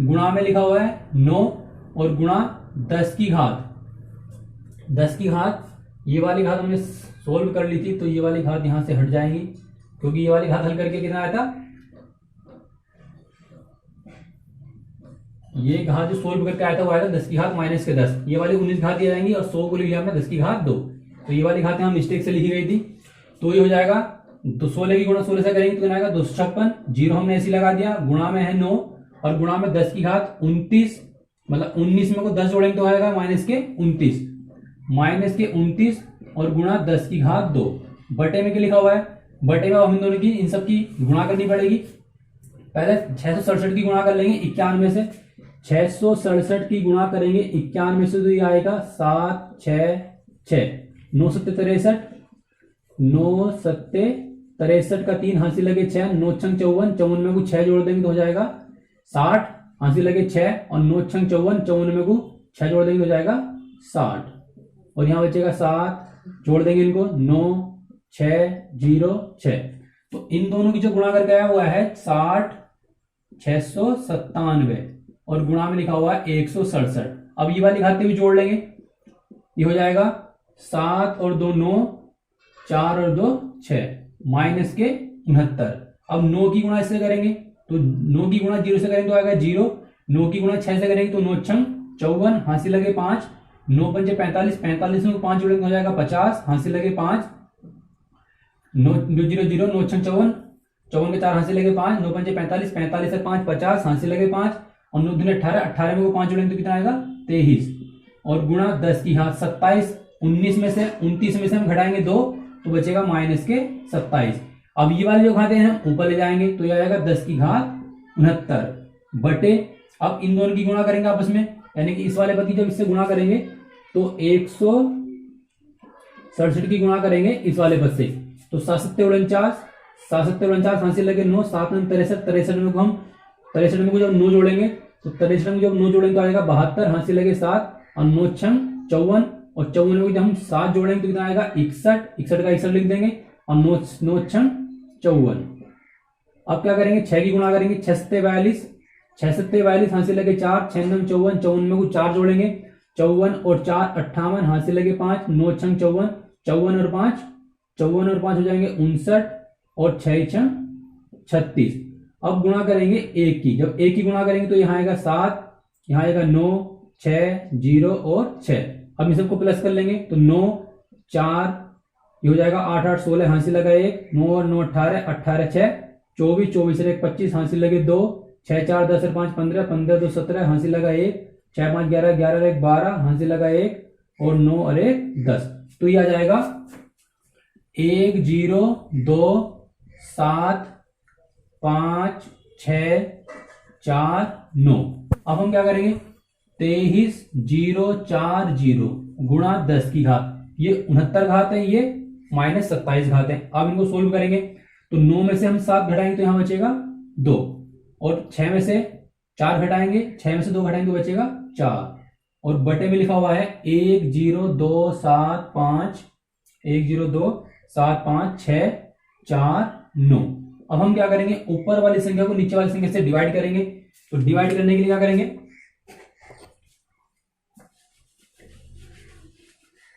[SPEAKER 2] गुणा में लिखा हुआ है 9 और गुणा 10 की घात, ये वाली घात हमने सोल्व कर ली थी, तो ये वाली घात यहां से हट जाएंगी, क्योंकि ये वाली घात हल करके कितना आया था, ये घात जो सोल्व करके आया था वो आया था 10 की घात -10। ये वाली 19 घात दिया जाएंगी, और 100 को लिख लिया हमने 10 की घात 2, तो ये वाली घात यहाँ मिस्टेक से लिखी गई थी, तो ये हो जाएगा तो 16 की गुणा 16 से करेंगे तो कितना आएगा 256। जीरो हमने ऐसे लगा दिया, गुणा में है 9 और गुणा में 10 की घात 29, मतलब 19 में को 10 जोड़ेंगे तो आएगा -29 और गुणा 10 की घात 2। बटे में क्या लिखा हुआ है, बटे में हम दोनों की इन सब की गुणा करनी पड़ेगी। पहले 667 की गुणा कर लेंगे 91 से, 667 की गुणा करेंगे 91 से तो ये आएगा 7 6 6, 9 7 63, 9 7 63 का 3 हासिल लगे 6, 9 छंग 54, 54 में को 6 जोड़ देंगे तो हो जाएगा 60, हासिल लगे 6 और 9 छंग 54, 54 में को 6 जोड़ देंगे तो हो जाएगा 60 और यहाँ बचेगा 7, जोड़ देंगे इनको 9 6 0 6। तो इन दोनों की जो गुणा करके आया हुआ है 60 697 और गुणा में लिखा हुआ है 167। अब ये वाली घातें भी जोड़ लेंगे, ये हो जाएगा 7 और 2 9, 4 और 2 6, माइनस के 69। अब 9 की गुणा इससे करेंगे तो 9 की गुणा 0 से करेंगे तो आएगा 0, 9 की गुणा 6 से करेंगे तो 9 छंग 54, हासिल लगे 5, 9 पंजे 45, 45 में 5 जोड़ेंगे हो जाएगा 50, हासिल लगे 5, 9 0 0, 9 छंग 54, 54 के 4 हासिल लगे 5, 9 पंजे 45, 45 से 5 50, हासिल लगे 5 और 9 दूनी 18, 18 में को 5 जोड़ेंगे तो कितना आएगा 23 और गुणा 10 की घात 27, 19 में से 29 में से हम घटाएंगे 2 तो बचेगा माइनस के 27। अब ये वाले जो घाते हैं हम ऊपर ले जाएंगे तो ये आएगा 10 की घात 69 बटे, अब इन दोनों की गुणा करेंगे आपस में, यानी कि इस वाले पद की जब इससे गुणा करेंगे तो 167 की गुणा करेंगे इस वाले पद से तो 7 7 49 हासिल लगे 9, 7 9 63, 63 में को हम 63 में को जब 9 जोड़ेंगे तो 63 में जब 9 जोड़ेंगे तो आएगा 72, हासिल लगे 7 और 9 छंग 54 और 54 में जब हम 7 जोड़ेंगे तो कितना आएगा 61, 61 का 61 लिख देंगे और 9 छंग 54। अब क्या करेंगे 6 की गुणा करेंगे 6 42, 6 42 हासिल लगे 4, 6 9 54, 54 में को 4 जोड़ेंगे 54 और 4 58, हासिल लगे 5, 9 छंग 54, 54 और 5 हो जाएंगे 59 और 6 छंग 36। अब गुणा करेंगे 1 की, जब 1 की गुणा करेंगे तो यहाँ आएगा 7, यहाँ आएगा 9 6 0 और 6। अब इन सबको प्लस कर लेंगे तो 9 4 ये हो जाएगा 8 8 16, हासिल लगा 1, 9 और 9 18, 18 6 24, 24 और 1 25, हासिल लगे 2, 6 4 10 और 5 15, 15 2 17, हासिल लगा 1, 6 5 11, 11 और 1 12, हासिल लगा 1 और 9 और 1 10। तो ये आ जाएगा 1 0 2 7 5 6 4 9। अब हम क्या करेंगे 23 0 4 0 गुणा 10 की घात, ये 69 घात है, ये -27 घात है। अब इनको सोल्व करेंगे तो 9 में से हम 7 घटाएंगे तो यहां बचेगा 2 और 6 में से 4 घटाएंगे, 6 में से 2 घटाएंगे तो बचेगा 4 और बटे में लिखा हुआ है 1 0 2 7 5 1 0 2 7 5 6 4 9। अब हम क्या करेंगे ऊपर वाली संख्या को नीचे वाली संख्या से डिवाइड करेंगे, तो डिवाइड करने के लिए क्या करेंगे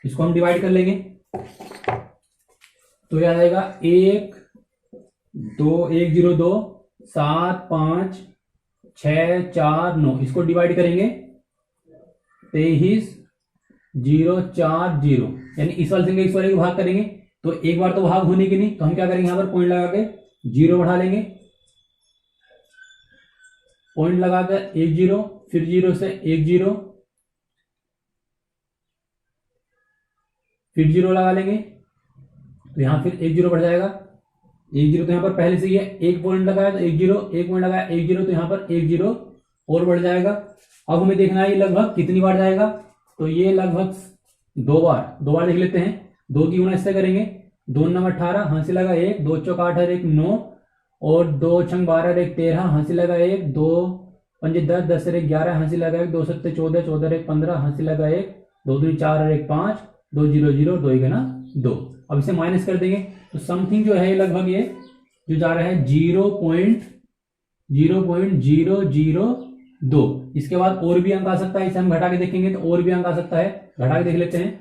[SPEAKER 2] इसको हम डिवाइड कर लेंगे तो यह आएगा 1 2 1 0 2 7 5 6 4 9, इसको डिवाइड करेंगे 23 0 4 0, यानी इस वाले संख्या इस वाले को भाग करेंगे तो एक बार तो भाग होने की नहीं, तो हम क्या करेंगे यहां पर पॉइंट लगा के 0 बढ़ा लेंगे, पॉइंट लगाकर 1 0 फिर 0 से 1 0 फिर 0 लगा लेंगे तो यहां फिर 1 0 बढ़ जाएगा, 1 0 तो यहां पर पहले से ही है, एक पॉइंट लगाया तो 1 0, एक पॉइंट लगाया 1 0 तो यहां पर 1 0 और बढ़ जाएगा। अब हमें देखना है ये लगभग कितनी बार जाएगा, तो ये लगभग 2 बार देख लेते हैं। 2 की गुणा इससे करेंगे 2 9 18, हासिल लगा 1, 2 चौक 8 और 1 9 और 2 छंग 12 और 1 13, हासिल लगा 1, 2 पंजे 10 10 और 1 11, हासिल लगा 1, 2 7 14 14 और 1 15, हासिल लगा 1, 2 2 4 और 1 5, 2 0 0 2 1 2। अब इसे माइनस कर देंगे तो समथिंग जो है ये लगभग ये जो जा रहा है 0.002। इसके बाद और भी अंक आ सकता है, इसे हम घटा के देखेंगे तो और भी अंक आ सकता है, घटा के देख लेते हैं।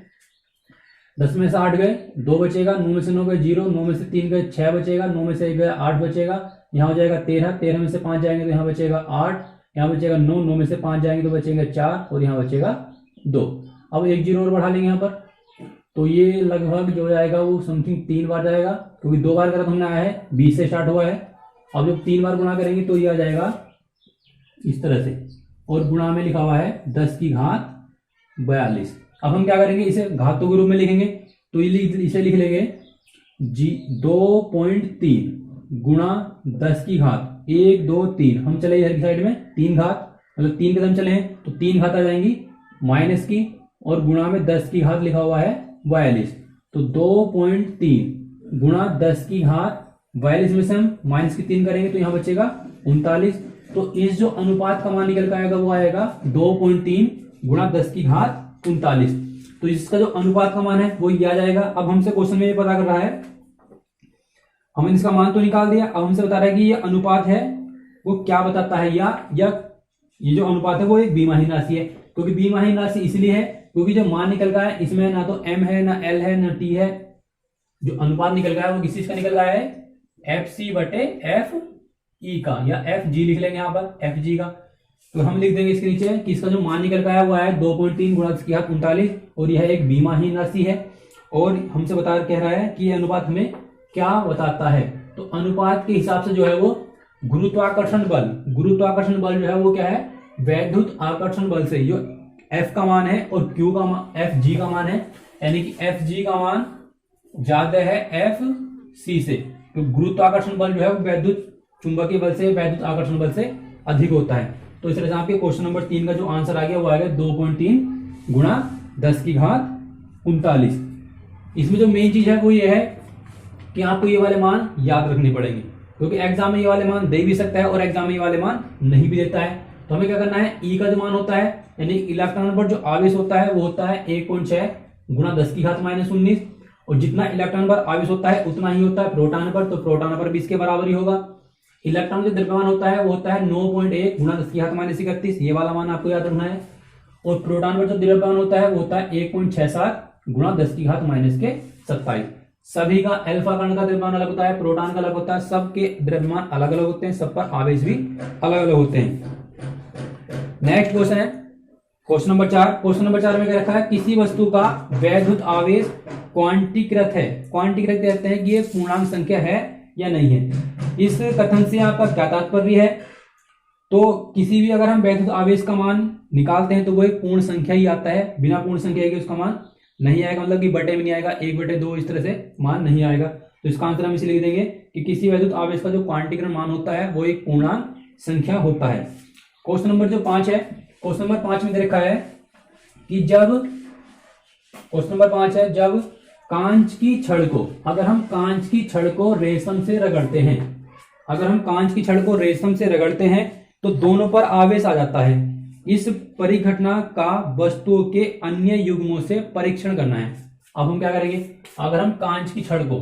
[SPEAKER 2] 10 में से 8 गए 2 बचेगा, 9 में से 9 गए 0, 9 में से 3 गए 6 बचेगा, 9 में से 1 गए 8 बचेगा, यहाँ हो जाएगा 13, 13 में से 5 जाएंगे तो यहाँ बचेगा 8, यहाँ बचेगा 9, 9 में से 5 जाएंगे तो बचेंगे 4 और यहाँ बचेगा 2। अब 1 0 और बढ़ा लेंगे यहाँ पर तो ये लगभग जो जाएगा वो समथिंग 3 बार जाएगा, क्योंकि 2 बार करा तो हमने आया है 20 से स्टार्ट हुआ है। अब जब 3 बार गुणा करेंगे तो ये आ जाएगा इस तरह से, और गुणा में लिखा हुआ है 10 की घात 42। अब हम क्या करेंगे, इसे घातों के रूप में लिखेंगे, तो इसे लिख लेंगे 2.3 गुणा 10 की घात 1 2 3, हम चले इधर की साइड में 3 घात, मतलब 3 कदम चले हैं तो 3 घात आ जाएंगी माइनस की, और गुणा में 10 की घात लिखा हुआ है 42। तो 2.3 गुणा 10 की घात 42 में से हम माइनस की 3 करेंगे तो यहां बचेगा 39। तो इस जो अनुपात का मान निकल कर आएगा वो आएगा 2.3 गुणा 10 की घात 39। तो इसका जो अनुपात का मान है वो ये आ जाएगा। अब हमसे क्वेश्चन में ये पता कर रहा है, हमने इसका मान तो निकाल दिया, अब हमसे बता रहा है कि ये अनुपात है वो क्या बताता है, या ये जो अनुपात है वो एक बीमाहीन राशि है। क्योंकि बीमाहीन राशि इसलिए है क्योंकि जो मान निकल गया है इसमें ना तो m है ना l है ना t है। जो अनुपात निकल गया है वो किस चीज का निकल गया है, fc बटे fe का, या fg लिख लेंगे यहाँ पर fg का। तो हम लिख देंगे इसके नीचे कि इसका जो मान निकल गया है वो है 2.3 गुणा 10 की घात 39, और यह एक बीमाहीन राशि है। और हमसे कह रहा है कि यह अनुपात हमें क्या बताता है, तो अनुपात के हिसाब से जो है वो गुरुत्वाकर्षण बल जो है वो क्या है, वैद्युत आकर्षण बल से जो F का मान है और Q का मान Fg का मान है, यानी कि Fg का मान ज्यादा है Fc से, तो गुरुत्वाकर्षण बल जो है वो वैद्युत चुंबकीय बल से, वैद्युत आकर्षण बल से अधिक होता है। तो इस तरह से आपके क्वेश्चन नंबर 3 का जो आंसर आ गया वो आएगा 2.3 गुणा 10 की घात 39। इसमें जो मेन चीज है वो ये है कि आपको ये वाले मान याद रखने पड़ेंगे, क्योंकि एग्जाम में ये वाले मान दे भी सकता है और एग्जाम में ये वाले मान नहीं भी देता है। तो हमें क्या करना है, ई का जो मान होता है यानी इलेक्ट्रॉन पर जो आवेश होता है वो होता है 1.6 गुणा 10 की घात -19, और जितना इलेक्ट्रॉन पर आवेश होता है उतना ही होता है प्रोटॉन पर, तो प्रोटॉन पर भी इसके बराबर ही होगा। इलेक्ट्रॉन जो द्रव्यमान होता है वो होता है 9.1 गुणा 10 की घात -31, ये वाला मान आपको याद रखना है। और प्रोटॉन पर जो द्रव्यमान होता है वो होता है 1.67 गुणा 10 की घात -27। सभी का अल्फा कण का द्रव्यमान अलग होता है, प्रोटॉन का अलग होता है, सबके द्रव्यमान अलग अलग होते हैं, सब पर आवेश भी अलग अलग होते हैं। नेक्स्ट क्वेश्चन है क्वेश्चन नंबर 4। क्वेश्चन नंबर 4 में क्या रखा है, किसी वस्तु का वैद्युत आवेश क्वांटीकृत है। क्वांटीकृत कहते हैं कि ये पूर्णांक संख्या है या नहीं है। इस कथन से आपका क्या तात्पर्य है, तो किसी भी अगर हम वैद्युत आवेश का मान निकालते हैं तो वो एक पूर्ण संख्या ही आता है, बिना पूर्ण संख्या के उसका मान नहीं आएगा, मतलब कि बटे में नहीं आएगा, 1/2 इस तरह से मान नहीं आएगा। तो इसका आंसर हम इसे लिख देंगे कि किसी वैद्युत आवेश का जो क्वांटीकरण मान होता है वो एक पूर्णांक संख्या होता है। क्वेश्चन नंबर जो 5 है, क्वेश्चन नंबर 5 में देखा है कि क्वेश्चन नंबर 5 है, जब कांच की छड़ को, अगर हम कांच की छड़ को रेशम से रगड़ते हैं, अगर हम कांच की छड़ को रेशम से रगड़ते हैं तो दोनों पर आवेश आ जाता है। इस परिघटना का वस्तुओं के अन्य युग्मों से परीक्षण करना है। अब हम क्या करेंगे, अगर हम कांच की छड़ को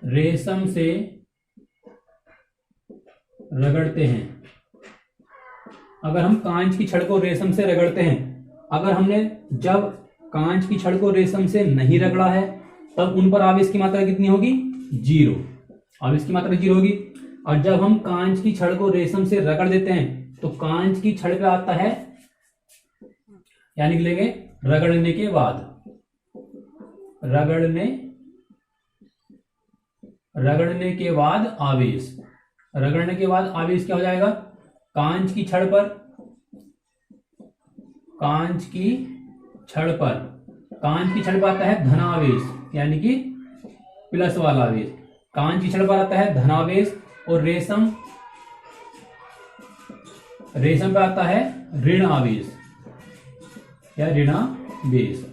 [SPEAKER 2] रेशम से रगड़ते हैं, अगर हम कांच की छड़ को रेशम से रगड़ते हैं, अगर हमने जब कांच की छड़ को रेशम से नहीं रगड़ा है तब उन पर आवेश की मात्रा कितनी होगी, 0, आवेश की मात्रा 0 होगी। और जब हम कांच की छड़ को रेशम से रगड़ देते हैं तो कांच की छड़ पे आता है, यानी लिख लेंगे रगड़ने के बाद, रगड़ने के बाद आवेश, रगड़ने के बाद आवेश क्या हो जाएगा, कांच की छड़ पर आता है धनावेश, यानी कि प्लस वाला आवेश। कांच की छड़ पर आता है धनावेश और रेशम पे आता है ऋण आवेश या ऋणावेश।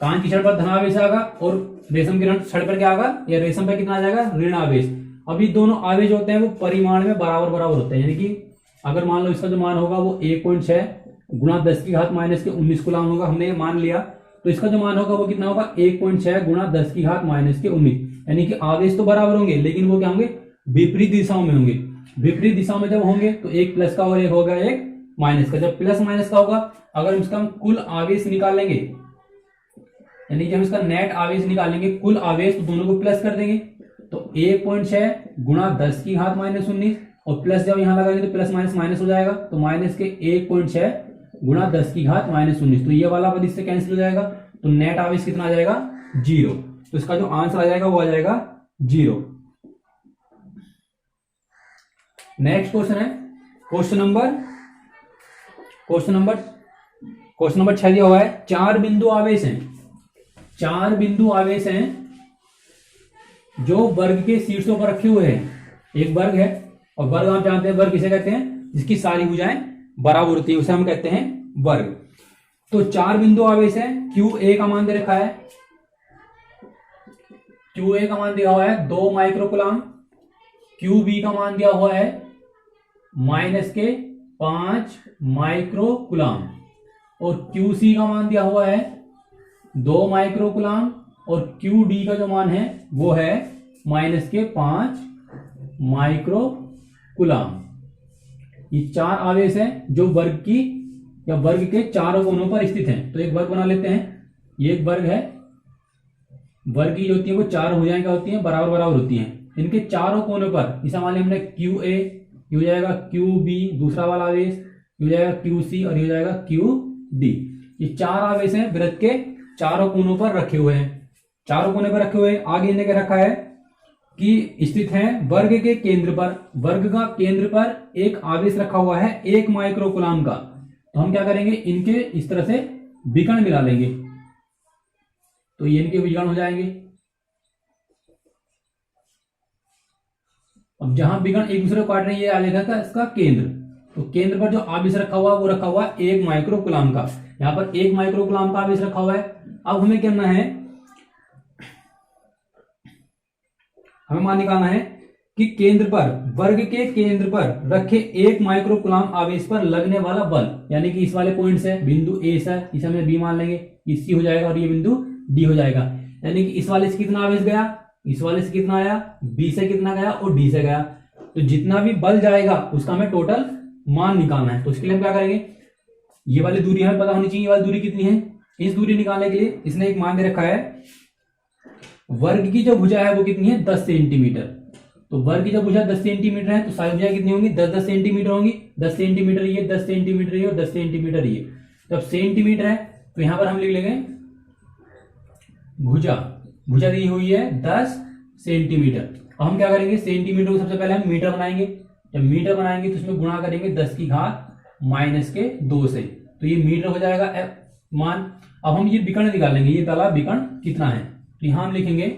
[SPEAKER 2] कांच की छड़ पर धनावेश आएगा और रेशम की छड़ पर क्या आएगा, या रेशम पे कितना आ जाएगा, ऋणावेश। अभी दोनों आवेश होते हैं वो परिमाण में बराबर होते हैं, यानी कि अगर मान लो इसका जो मान होगा वो 1.6 गुणा 10 की घात -19 कूलम होगा, हमने ये मान लिया, तो इसका जो मान होगा वो कितना होगा, 1.6 गुणा 10 की घात -19, यानी कि आवेश तो बराबर होंगे लेकिन वो क्या होंगे, विपरीत दिशाओं में होंगे। विपरीत दिशाओं में जब होंगे तो एक प्लस का और एक होगा एक माइनस का। जब प्लस माइनस का होगा, अगर इसका हम कुल आवेश निकालेंगे, यानी कि हम इसका नेट आवेश निकालेंगे, कुल आवेश, तो दोनों को प्लस कर देंगे। तो 1.6 गुणा 10 की घात -19 और प्लस जब यहाँ लगाएंगे तो प्लस माइनस माइनस हो जाएगा, तो माइनस के 1.6 गुणा 10 की घात -19, तो ये वाला पद इससे कैंसिल हो जाएगा, तो नेट आवेश कितना आ जाएगा 0। तो इसका जो आंसर आ जाएगा वो आ जाएगा 0। नेक्स्ट क्वेश्चन है क्वेश्चन नंबर 6 दिया हुआ है। 4 बिंदु आवेश हैं जो वर्ग के शीर्षों पर रखे हुए हैं। एक वर्ग है, और वर्ग आप जानते हैं वर्ग किसे कहते हैं, जिसकी सारी भुजाएं बराबर होती है, उसे हम कहते हैं वर्ग। तो 4 बिंदु आवेश है। QA का मान दे रखा है, QA का मान दिया हुआ है 2 माइक्रोकुलाम। QB का मान दिया हुआ है -5 माइक्रोकुलाम, और QC का मान दिया हुआ है 2 माइक्रोकुलाम, और QD का जो मान है वो है -5 माइक्रोकुलाम। ये 4 आवेश हैं जो वर्ग की या वर्ग के चारों कोनों पर स्थित हैं। तो एक वर्ग बना लेते हैं, ये एक वर्ग है। वर्ग की जो होती है वो 4 भुजाएं क्या होती हैं, बराबर बराबर होती हैं। इनके चारों कोनों पर इसे मान लिया हमने QA, ये हो जाएगा QB दूसरा वाला आवेश, ये हो जाएगा QC और ये हो जाएगा QD। ये 4 आवेश हैं वृत्त के चारों कोनों पर रखे हुए हैं, चारों कोने पर रखे हुए हैं। आगे इन्हें क्या रखा है कि स्थित है वर्ग के केंद्र पर, वर्ग का केंद्र पर एक आवेश रखा हुआ है 1 माइक्रोकुलाम का। तो हम क्या करेंगे, इनके इस तरह से विकर्ण मिला लेंगे, तो ये इनके विकर्ण हो जाएंगे। अब जहां विकर्ण एक दूसरे को काट रहे हैं, ये आ जाएगा इसका केंद्र। तो केंद्र पर जो आवेश रखा हुआ वो रखा हुआ 1 माइक्रोकुलाम का। यहां पर 1 माइक्रोकुलाम का आवेश रखा हुआ है। अब हमें क्या करना है, हमें मान निकालना है कि केंद्र पर, वर्ग के केंद्र पर रखे 1 माइक्रोकुलाम आवेश पर लगने वाला बल, यानी कि इस वाले पॉइंट से बिंदु ए से इसे हमें बी मान लेंगे, ये सी हो जाएगा और ये बिंदु डी हो जाएगा। यानी कि इस वाले से कितना आवेश गया, इस वाले से कितना आया, बी से कितना गया और डी से गया। तो जितना भी बल जाएगा उसका हमें टोटल मान निकालना है। तो इसके लिए हम क्या करेंगे, ये वाली दूरी हमें पता होनी चाहिए, ये वाली दूरी कितनी है। इस दूरी निकालने के लिए इसने एक मान दे रखा है, वर्ग की जो भुजा है वो कितनी है 10 सेंटीमीटर। तो वर्ग की जो भुजा 10 सेंटीमीटर है तो सारी भुजाएं कितनी होंगी 10-10 सेंटीमीटर होंगी। 10 सेंटीमीटर ये, 10 सेंटीमीटर ये और 10 सेंटीमीटर ये। तो अब सेंटीमीटर है तो यहां पर हम लिख लेंगे भुजा दी हुई है 10 सेंटीमीटर। अब हम क्या करेंगे, सेंटीमीटर को सबसे पहले हम मीटर बनाएंगे। जब मीटर बनाएंगे तो इसमें गुणा करेंगे 10 की घात -2 से, तो ये मीटर हो जाएगा मान। अब हम ये विकर्ण निकाल लेंगे, ये पहला विकर्ण कितना है, तो यहां हम लिखेंगे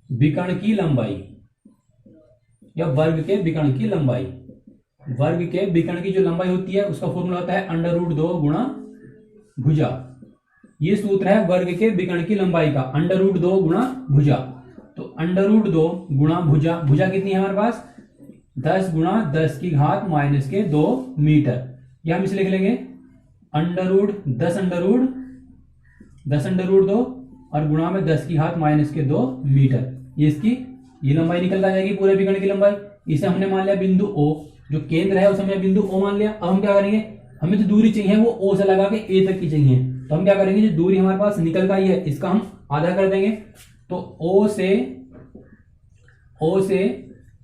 [SPEAKER 2] विकर्ण की लंबाई या वर्ग के विकर्ण की लंबाई। वर्ग के विकर्ण की जो लंबाई होती है उसका फॉर्मूला होता है √2 गुणा भुजा। ये सूत्र है वर्ग के विकर्ण की लंबाई का, √2 गुणा भुजा। तो √2 गुणा भुजा, भुजा कितनी है हमारे पास 10 गुणा 10 की घात -2 मीटर। यह हम इसे लिख लेंगे √10√2 और गुणा में 10 की घात -2 मीटर। ये इसकी ये लंबाई निकल आ जाएगी पूरे विकर्ण की लंबाई। इसे हमने मान लिया बिंदु O, जो केंद्र है उसे हमने बिंदु O मान लिया। अब हम क्या करेंगे, हमें जो दूरी चाहिए वो O से लगा के A तक की चाहिए। तो हम क्या करेंगे, जो दूरी हमारे पास निकल का ही है इसका हम आधा कर देंगे। तो O से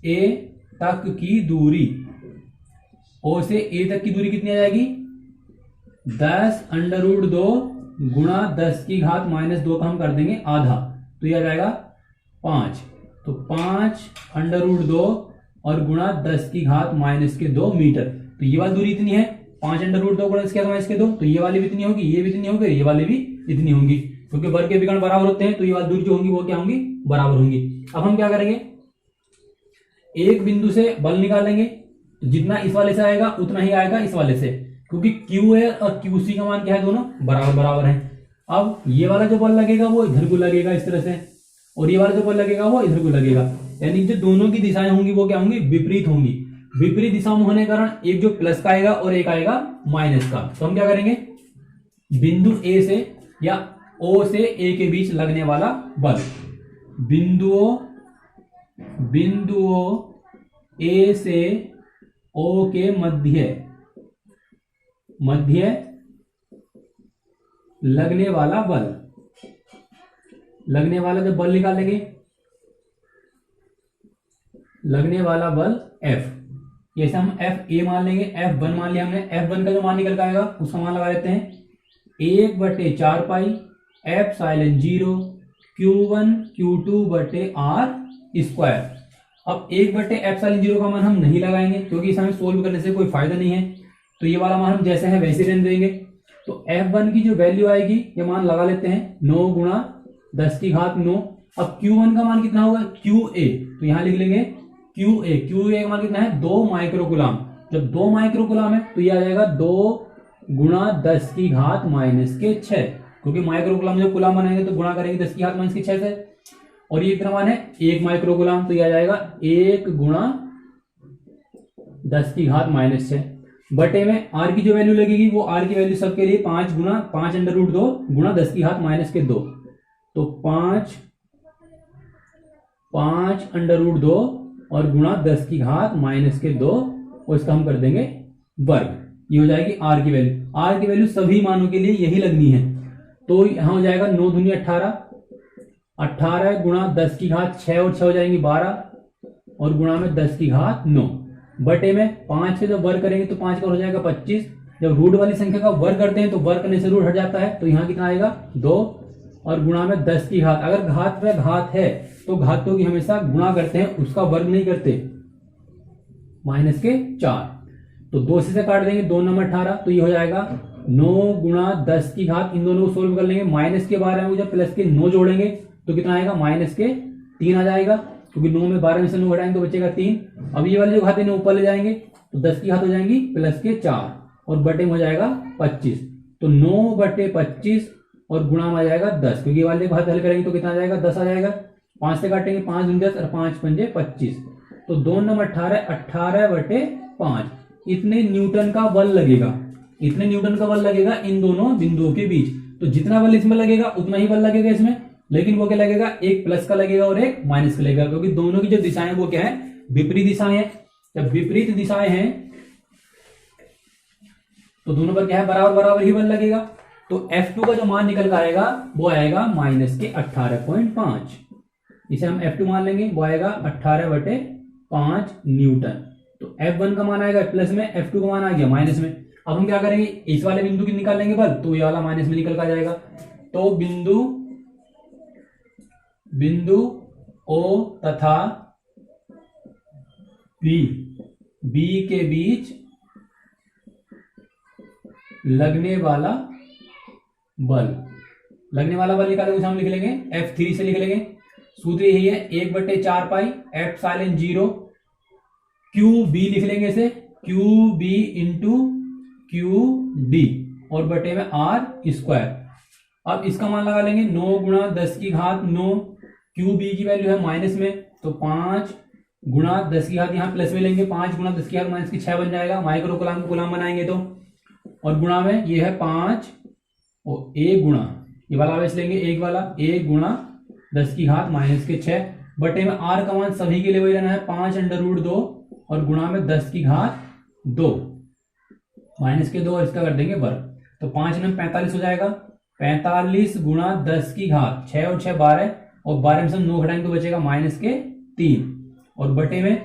[SPEAKER 2] A तक की दूरी, O से A तक की दूरी कितनी आ जाएगी 10√2 गुणा 10 की घात -2 का हम कर देंगे आधा, तो यह आ जाएगा 5। तो 5√2 और गुणा 10 की घात -2 मीटर। तो ये वाली दूरी इतनी है, 5√2 गुणा 10 की घात -2, तो ये वाली भी इतनी होगी, ये भी इतनी होगी, ये वाली भी इतनी होंगी, क्योंकि वर्ग के विकर्ण बराबर होते हैं। तो ये वाली दूरी जो होंगी वो क्या होंगी, बराबर होंगी। अब हम क्या करेंगे, एक बिंदु से बल निकालेंगे, तो जितना इस वाले से आएगा उतना ही आएगा इस वाले से, क्योंकि QA और QC का मान क्या है, दोनों बराबर बराबर हैं। अब ये वाला जो बल लगेगा वो इधर को लगेगा इस तरह से, और ये वाला जो बल लगेगा वो इधर को लगेगा, यानी जो दोनों की दिशाएं होंगी वो क्या होंगी, विपरीत होंगी। विपरीत दिशा में होने के कारण एक जो प्लस का आएगा और एक आएगा माइनस का। तो हम क्या करेंगे, बिंदु A से या O से A के बीच लगने वाला बल, बिंदुओं A से O के मध्य लगने वाला बल, लगने वाला जब बल निकालेंगे, लगने वाला बल F, जैसे हम F A मान लेंगे, F1 मान लिया हमने, F1 का जो मान निकल के आएगा उसका मान लगा लेते हैं 1/4 पाई एप्सिलॉन 0 Q1 Q2 बटे R स्क्वायर। अब 1/एप्सिलॉन 0 का मान हम नहीं लगाएंगे क्योंकि इसे हमें सोल्व करने से कोई फायदा नहीं है, तो ये वाला मान हम जैसे है वैसे रहने देंगे। तो F1 की जो वैल्यू आएगी ये मान लगा लेते हैं 9 गुणा 10 की घात 9। अब Q1 का मान कितना होगा QA, तो यहां लिख लेंगे QA का मान कितना है 2 माइक्रोकुलाम। जब 2 माइक्रोकुलाम है तो ये आ जाएगा 2 गुणा 10 की घात माइनस के 6, क्योंकि माइक्रोकुलाम जब कुलाम बनाएंगे तो गुणा करेंगे 10 की घात माइनस के 6 से। और ये कितना मान है 1 माइक्रोकुलाम, तो ये आ जाएगा 1 गुणा 10 की घात माइनस 6 बटे में आर की जो वैल्यू लगेगी वो आर की वैल्यू सबके लिए 5 गुणा 5 अंडर रूट 2 गुणा 10 की घात माइनस के 2, तो 5 अंडर रूट 2 और गुणा 10 की घात माइनस के 2, और इसका हम कर देंगे वर्ग। ये हो जाएगी आर की वैल्यू। आर की वैल्यू सभी मानों के लिए यही लगनी है, तो यहां हो जाएगा 9 दूनी 18 गुणा 10 की घात 6 और 6 हो जाएंगी 12 और गुणा में 10 की घात 9 बटे में 5 से जब वर्ग करेंगे तो 5 का हो जाएगा 25। जब रूट वाली संख्या का वर्ग करते हैं तो वर्ग करने से रूट हट जाता है, तो यहाँ कितना आएगा 2 और गुणा में 10 की घात। अगर घात पे घात है तो घातों की हमेशा गुणा करते हैं, उसका वर्ग नहीं करते, माइनस के 4। तो 2 से काट देंगे 2 नंबर 18, तो ये हो जाएगा 9 गुणा 10 की घात। इन दोनों को सोल्व कर लेंगे, माइनस के 12 में जब प्लस के 9 जोड़ेंगे तो कितना आएगा माइनस के 3 आ जाएगा, क्योंकि 9 में 12 में से 9 घटाएंगे तो बचेगा 3। अब ये वाले जो घाते ऊपर ले जाएंगे तो 10 की घात हो जाएंगी प्लस के 4 और बटे में हो जाएगा 25, तो 9/25 और गुणा में आ जाएगा 10, क्योंकि ये वाले घात हल करेंगे तो कितना आ जाएगा 10 आ जाएगा। 5 से काटेंगे 5 दूनी 10 और 5 पंजे 25, तो 2 नंबर 18/5 इतने न्यूटन का बल लगेगा। इतने न्यूटन का बल लगेगा इन दोनों बिंदुओं के बीच। तो जितना बल इसमें लगेगा उतना ही बल लगेगा इसमें, लेकिन वो क्या लगेगा, एक प्लस का लगेगा और एक माइनस का लगेगा, क्योंकि दोनों की जो दिशाएं वो क्या है, विपरीत दिशाएं हैं। जब विपरीत दिशाएं हैं तो दोनों पर क्या है, बराबर बराबर ही बल लगेगा। तो F2 का जो मान निकल कर आएगा वो आएगा माइनस के 18.5। इसे हम F2 मान लेंगे, वो आएगा 18/5 न्यूटन। तो F1 का मान आएगा प्लस में, F2 का मान आ गया माइनस में। अब हम क्या करेंगे, इस वाले बिंदु की निकाल लेंगे बल, तो ये वाला माइनस में निकल कर जाएगा। तो बिंदु O तथा B के बीच लगने वाला बल निकालेंगे, उसे हम लिख लेंगे F3 से लिख लेंगे। सूत्र यही है 1/4 पाई एप्सिलॉन 0 QB लिख लेंगे इसे, QB इंटू QD और बटे में R स्क्वायर। अब इसका मान लगा लेंगे 9 गुणा 10 की घात 9, QB की वैल्यू है माइनस में, तो 5 गुणा 10 की घात यहाँ प्लस में लेंगे, 5 गुणा 10 की घात माइनस की 6 बन जाएगा, माइक्रो कुलाम को कुलाम बनाएंगे तो, और गुणा में ये है 5 और 1 गुणा ये वाला आवेश लेंगे 1 वाला, 1 गुणा 10 की घात माइनस के 6 बटे में R का मान सभी के लिए वही रहना है 5 अंडर रूट 2 और गुणा में 10 की घात 2 माइनस के 2 और इसका कर देंगे वर्ग, तो 5 में 45 हो जाएगा। 45 गुणा 10 की घात 6 और 6 12 और 12 में से 9 घटाएंगे तो बचेगा माइनस के 3 और बटे में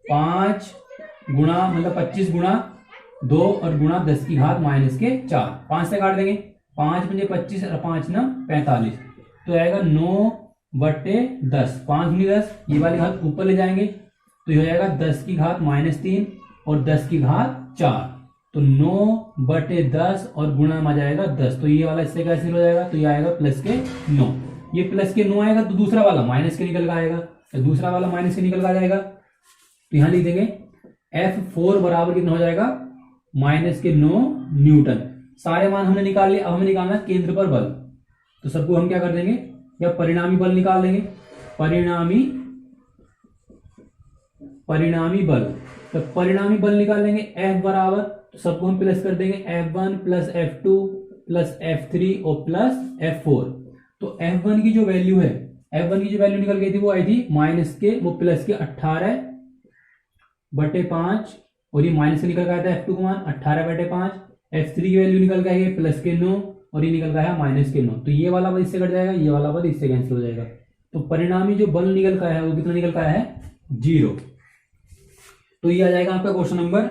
[SPEAKER 2] 5 गुणा मतलब 25 गुणा 2 और गुणा 10 की घात माइनस के 4। 5 से काट देंगे, 5 पंजे 25 और 5 ना 45, तो आएगा 9/10, 5 दूनी 10, ये वाली घात ऊपर ले जाएंगे तो ये हो जाएगा 10 की घात -3 और 10 की घात 4, तो 9/10 और गुणा में आ जाएगा 10, तो ये वाला इससे कैंसिल हो जाएगा, तो ये आएगा प्लस के 9। ये प्लस के 9 आएगा तो दूसरा वाला माइनस के निकल का आएगा, तो दूसरा वाला माइनस के निकल का आ जाएगा, तो यहां लिख देंगे F4 बराबर कितना हो जाएगा माइनस के 9 न्यूटन। सारे मान हमने निकाल लिए, अब हमें निकालना केंद्र पर बल, तो सबको हम क्या कर देंगे, या परिणामी बल निकाल देंगे। परिणामी बल, तो परिणामी बल निकाल लेंगे F बराबर, तो सबको हम प्लस कर देंगे F1 plus F2 plus F3 और प्लस F4। तो F1 की जो वैल्यू है, F1 की जो वैल्यू निकल गई थी वो आई थी माइनस के, वो प्लस के 18/5 और ये माइनस से निकल गया था F2 का मान 18/5। F3 की वैल्यू निकल गया है प्लस के 9 और ये निकल गया है माइनस के 9, तो ये वाला बल इससे कट जाएगा, ये वाला बल इससे कैंसिल हो जाएगा। तो परिणामी जो बल निकल का है वो कितना निकल का है 0। तो ये आ जाएगा आपका क्वेश्चन नंबर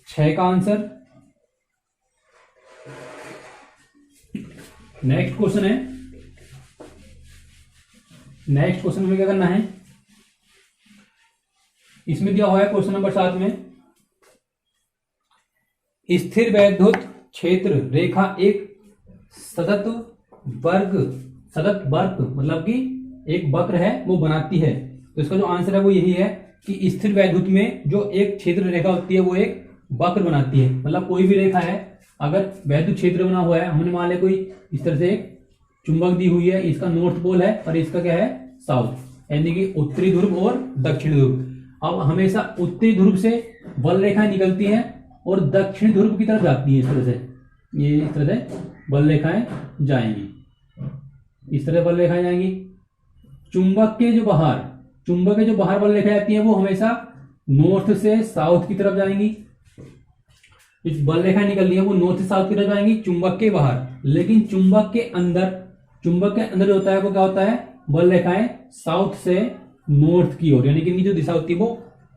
[SPEAKER 2] 6 का आंसर। नेक्स्ट क्वेश्चन है, नेक्स्ट क्वेश्चन में क्या करना है, इसमें दिया हुआ है क्वेश्चन नंबर 7 में, स्थिर वैद्युत क्षेत्र रेखा एक सतत वर्ग मतलब कि एक वक्र है वो बनाती है। तो इसका जो आंसर है वो यही है कि स्थिर वैद्युत में जो एक क्षेत्र रेखा होती है वो एक वक्र बनाती है। मतलब कोई भी रेखा है, अगर वैद्युत क्षेत्र बना हुआ है, हमने मान लिया कोई इस तरह से एक चुंबक दी हुई है, इसका नॉर्थ पोल है और इसका क्या है साउथ, यानी कि उत्तरी ध्रुव और दक्षिणी ध्रुव। अब हमेशा उत्तरी ध्रुव से बल रेखाएं निकलती हैं और दक्षिणी ध्रुव की तरफ जाती है। इस तरह से ये इस तरह से बल रेखाएं जाएंगी, इस तरह बल रेखाएं जाएंगी। चुंबक के जो बाहर बल रेखाएं आती हैं वो हमेशा नॉर्थ से साउथ की तरफ जाएंगी। जो बल रेखाएं निकल रही है वो नॉर्थ से साउथ की तरफ जाएंगी चुंबक के बाहर। लेकिन चुंबक के अंदर जो होता है वो क्या होता है, बल रेखाएं साउथ से नॉर्थ की ओर, यानी कि इनकी जो दिशा होती है वो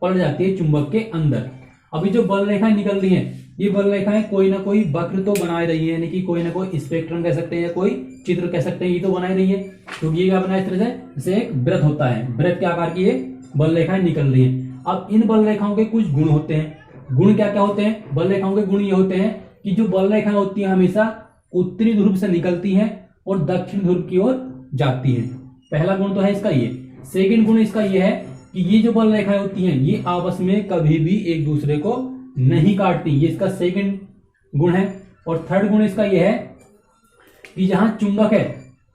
[SPEAKER 2] पलट जाती है चुंबक के अंदर। अभी जो बल रेखाएं निकल रही हैं, ये बल रेखाएं कोई ना कोई वक्र तो बना रही है, यानी कि कोई ना कोई स्पेक्ट्रम कह सकते हैं या कोई चित्र कह सकते हैं, ये तो बना रही है। क्योंकि ये क्या बना इस तरह से, जैसे एक वृत्त होता है, वृत्त के आकार की ये बल रेखाएं निकल रही है। अब इन बल रेखाओं के कुछ गुण होते हैं। गुण क्या क्या होते हैं, बल रेखाओं के गुण ये होते हैं कि जो बल रेखाएं होती हैं हमेशा उत्तरी ध्रुव से निकलती हैं और दक्षिण ध्रुव की ओर जाती हैं। पहला गुण तो है इसका ये। सेकंड गुण इसका ये है कि ये जो बल रेखाएं होती हैं ये आपस में कभी भी एक दूसरे को नहीं काटती, ये इसका सेकंड गुण है। और थर्ड गुण इसका ये है कि जहां चुंबक है,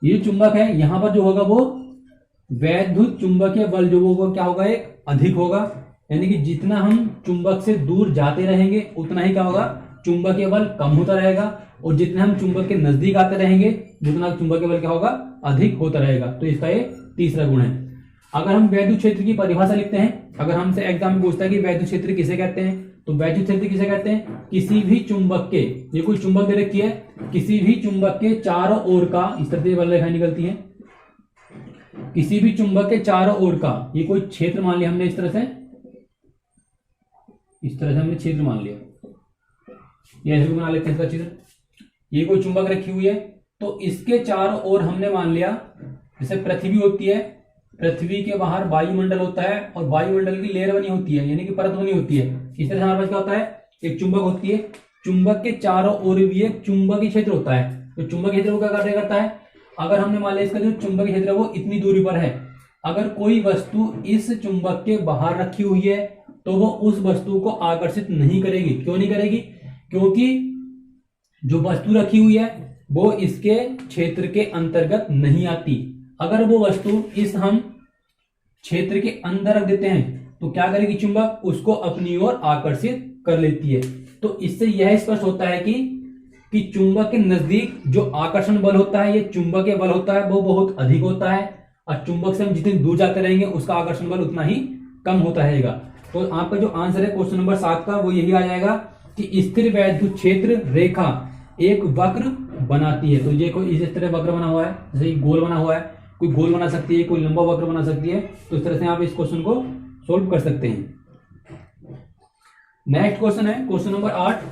[SPEAKER 2] ये चुंबक है, यहां पर जो होगा वो वैद्युत चुंबकीय बल जो होगा क्या होगा, एक अधिक होगा। यानी कि जितना हम चुंबक से दूर जाते रहेंगे उतना ही क्या होगा, चुंबकीय बल कम होता रहेगा, और जितना हम चुंबक के नजदीक आते रहेंगे उतना चुंबकीय बल क्या होगा, अधिक होता रहेगा। तो इसका ये तीसरा गुण है। अगर हम वैद्युत क्षेत्र की परिभाषा लिखते हैं, अगर हमसे एग्जाम में पूछता है कि वैद्युत क्षेत्र किसे कहते हैं, तो वैद्युत क्षेत्र किसे कहते हैं, किसी भी चुंबक के, ये कोई चुंबक दे रखी है, किसी भी चुंबक के चारों ओर का, इस तरह से बल रेखाएं निकलती हैं, किसी भी चुंबक के चारों ओर का ये कोई क्षेत्र मान लिया हमने, इस तरह से हमने क्षेत्र मान लिया, ये ऐसे भी बना लेते हैं इसका चित्र। ये कोई चुंबक रखी हुई है तो इसके चारों ओर हमने मान लिया, जैसे पृथ्वी होती है, पृथ्वी के बाहर वायुमंडल होता है और वायुमंडल की लेयर बनी होती है, यानी कि परत बनी होती है। इस तरह से हमारे पास क्या होता है, एक चुंबक होती है, चुंबक के चारों ओर भी एक चुंबकीय क्षेत्र होता है। तो चुंबकीय क्षेत्र को क्या कार्य करता है, अगर हमने मान लिया इसका जो चुंबकीय क्षेत्र है वो इतनी दूरी पर है, अगर कोई वस्तु इस चुंबक के बाहर रखी हुई है तो वो उस वस्तु को आकर्षित नहीं करेगी। क्यों नहीं करेगी, क्योंकि जो वस्तु रखी हुई है वो इसके क्षेत्र के अंतर्गत नहीं आती। अगर वो वस्तु इस हम क्षेत्र के अंदर रख देते हैं तो क्या करेगी, चुंबक उसको अपनी ओर आकर्षित कर लेती है। तो इससे यह स्पष्ट होता है कि चुंबक के नजदीक जो आकर्षण बल होता है, ये चुंबकीय बल होता है, वो बहुत अधिक होता है, और चुंबक से हम जितनी दूर जाते रहेंगे उसका आकर्षण बल उतना ही कम होता रहेगा। तो आपका जो आंसर है क्वेश्चन नंबर 7 का वो यही आ जाएगा कि स्थिर वैद्युत क्षेत्र रेखा एक वक्र बनाती है। तो ये कोई इस तरह वक्र बना हुआ है, जैसे गोल बना हुआ है, कोई गोल बना सकती है, कोई लंबा वक्र बना सकती है। तो इस तरह से आप इस क्वेश्चन को सोल्व कर सकते हैं। नेक्स्ट क्वेश्चन है क्वेश्चन नंबर 8।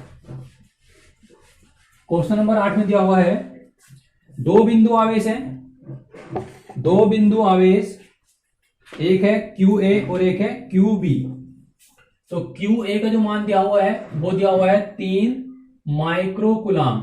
[SPEAKER 2] क्वेश्चन नंबर 8 में दिया हुआ है दो बिंदु आवेश है, दो बिंदु आवेश, एक है QA और एक है QB। तो QA का जो मान दिया हुआ है वो दिया हुआ है 3 माइक्रोकुलाम।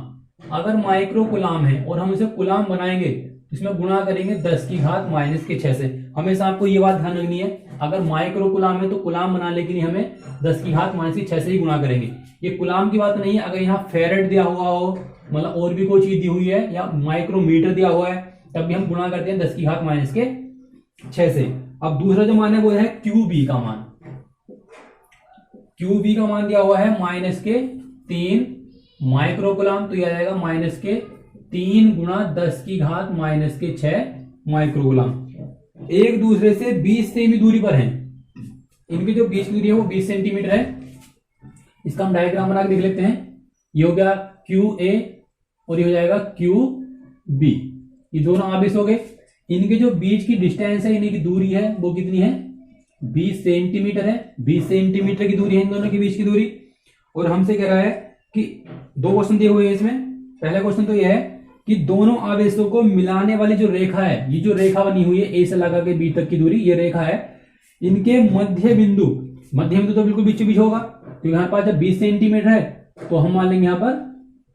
[SPEAKER 2] अगर माइक्रोकुलाम है और हम इसे कुलाम बनाएंगे इसमें गुणा करेंगे 10 की घात -6 से। हमेशा आपको ये बात ध्यान रखनी है, अगर माइक्रोकुलाम है तो कुलाम बनाने के लिए हमें 10 की घात -6 से ही गुणा करेंगे। ये कुलाम की बात नहीं है, अगर यहाँ फेरेड दिया हुआ हो, मतलब और भी कोई चीज दी हुई है, या माइक्रोमीटर दिया हुआ है, तब भी हम गुणा करते हैं 10 की घात -6 से। अब दूसरा जो मान है वो है QB का मान। QB का मान दिया हुआ है -3 माइक्रोकुलाम। तो यह आ जाएगा -3 गुणा 10 की घात -6 माइक्रोकुलाम। एक दूसरे से 20 सेमी दूरी पर हैं, इनकी जो बीच दूरी है वो 20 सेंटीमीटर है। इसका हम डायग्राम बना के देख लेते हैं। ये हो गया QA और ये हो जाएगा QB, ये दोनों आवेश हो गए। इनके जो बीच की डिस्टेंस है, इनकी दूरी है वो कितनी है, 20 सेंटीमीटर है, 20 सेंटीमीटर की दूरी है इन दोनों के बीच की दूरी। और हमसे कह रहा है कि दो क्वेश्चन दिए हुए हैं इसमें। पहला क्वेश्चन तो यह है कि दोनों आवेशों को मिलाने वाली जो रेखा है, ये जो रेखा बनी हुई है ए से लगा के बी तक की दूरी, ये रेखा है, इनके मध्य बिंदु तो बिल्कुल बीचों बीच होगा। तो यहाँ पर जब 20 सेंटीमीटर है तो हम मान लेंगे यहाँ पर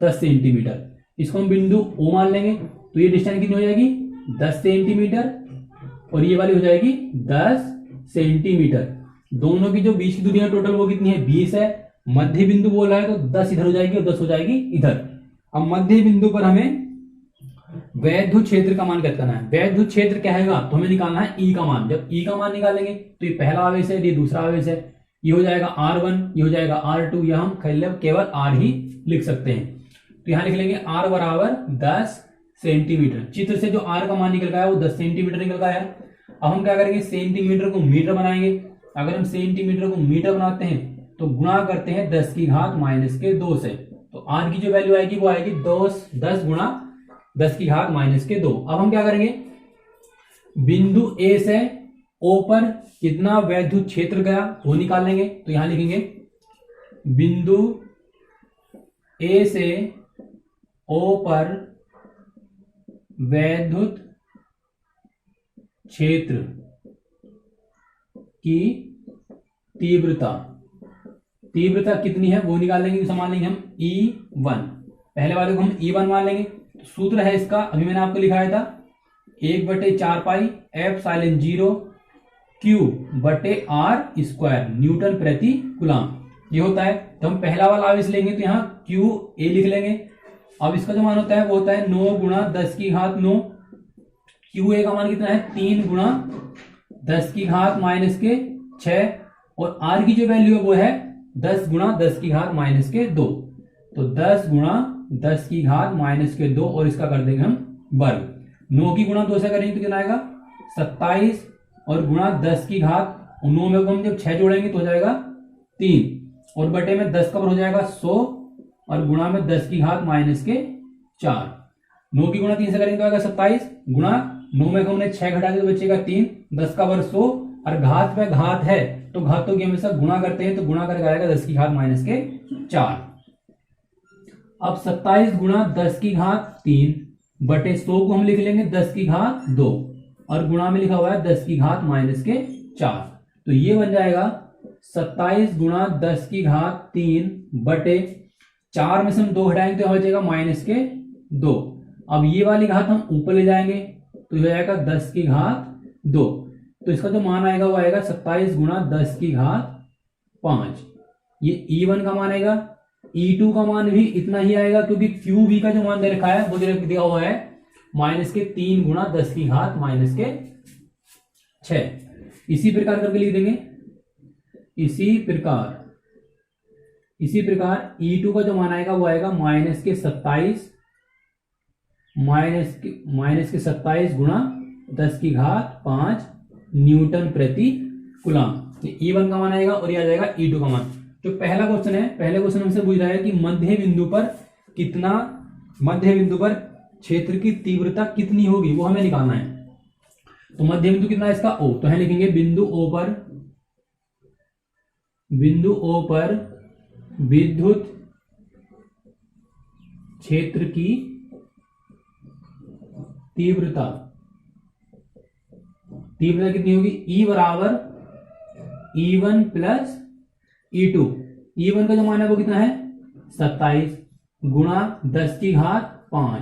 [SPEAKER 2] 10 सेंटीमीटर, इसको हम बिंदु ओ मान लेंगे। तो ये डिस्टेंस कितनी हो जाएगी 10 सेंटीमीटर और ये वाली हो जाएगी 10 सेंटीमीटर। दोनों की जो बीच की दूरी है टोटल वो कितनी है 20 है। मध्य बिंदु बोल रहा है तो 10 इधर हो जाएगी और 10 हो जाएगी इधर। अब मध्य बिंदु पर हमें वैद्युत क्षेत्र का मान करना है। वैद्युत क्षेत्र क्या है तो हमें निकालना है ई का मान। जब ई का मान निकालेंगे तो ये पहला आवेश है, ये दूसरा आवेश है, ये हो जाएगा R1, ये हो जाएगा R2, या हम केवल R ही लिख सकते हैं। तो यहां लिख लेंगे R बराबर 10 सेंटीमीटर। चित्र से जो R का मान निकल गया है वो 10 सेंटीमीटर निकल गया है। अब हम क्या करेंगे, सेंटीमीटर को मीटर बनाएंगे। अगर हम सेंटीमीटर को मीटर बनाते हैं तो गुणा करते हैं 10 की घात माइनस के 2 से। तो R की जो वैल्यू आएगी वो आएगी 10 गुणा 10 की घात माइनस के 2। अब हम क्या करेंगे, बिंदु ए से ओ पर कितना वैद्युत क्षेत्र गया वो निकालेंगे। तो यहां लिखेंगे बिंदु ए से ओ पर वैद्युत क्षेत्र की तीव्रता कितनी है वो निकालेंगे। समान लेंगे हम E1, पहले वाले को हम E1 मान लेंगे। तो सूत्र है इसका, अभी मैंने आपको लिखाया था, 1/4 पाई एप्सिलॉन 0 Q बटे R स्क्वायर न्यूटन प्रति कूलम ये होता है। तो हम पहला वाला आवेश लेंगे तो यहाँ Q A लिख लेंगे। अब इसका जो मान होता है वो होता है 9 गुणा 10 की घात 9। Q A का मान कितना है 3 गुणा 10 की घात माइनस के 6 और R की जो वैल्यू है वो है 10 गुणा 10 की घात माइनस के 2। तो 10 गुणा 10 की घात माइनस के 2 और इसका कर देंगे हम वर्ग। 9 की गुणा 2 से करेंगे तो कितना आएगा 27 और गुणा 10 की घात 9 में को हम जब 6 जोड़ेंगे तो हो जाएगा 3 और बटे में 10 का हो जाएगा 100 और गुणा में 10 की घात माइनस के 4। 9 की गुणा 3 से करेंगे तो आएगा 27 गुणा 9 में को हमने 6 घटा दिया तो बचेगा 3, 10 का वर्ग 100 और घात पे घात है तो घातों की हमेशा गुणा करते हैं। तो गुणा करके आएगा 10 की घात माइनस के 4। अब 27 गुणा 10 की घात 3 बटे 100 को हम लिख लेंगे 10 की घात 2 और गुणा में लिखा हुआ है 10 की घात माइनस के 4। तो ये बन जाएगा 27 गुणा 10 की घात 3 बटे 4 में से हम 2 हटाएंगे तो हो जाएगा माइनस के 2। अब ये वाली घात हम ऊपर ले जाएंगे तो हो जाएगा 10 की घात 2। तो इसका जो मान आएगा वो आएगा 27 गुणा 10 की घात 5। ये E1 का मान आएगा। E2 का मान भी इतना ही आएगा क्योंकि QB का जो मान दे रखा है वो दिया हुआ है माइनस के 3 गुणा 10 की घात माइनस के 6। इसी प्रकार करके लिख देंगे। इसी प्रकार E2 का जो मान आएगा वो आएगा माइनस के 27 गुणा 10 की घात 5 न्यूटन प्रति कूलम। E1 का मान आएगा और ये आ जाएगा E2 का मान। जो पहला क्वेश्चन है, पहले क्वेश्चन हमसे पूछ रहा है कि मध्य बिंदु पर क्षेत्र की तीव्रता कितनी होगी वो हमें निकालना है। तो मध्य बिंदु कितना है इसका O। तो है लिखेंगे बिंदु O पर विद्युत क्षेत्र की तीव्रता कितनी होगी E बराबर E1 प्लस E2। E1 का जो मान है वो कितना है 27 गुणा 10 की घात 5।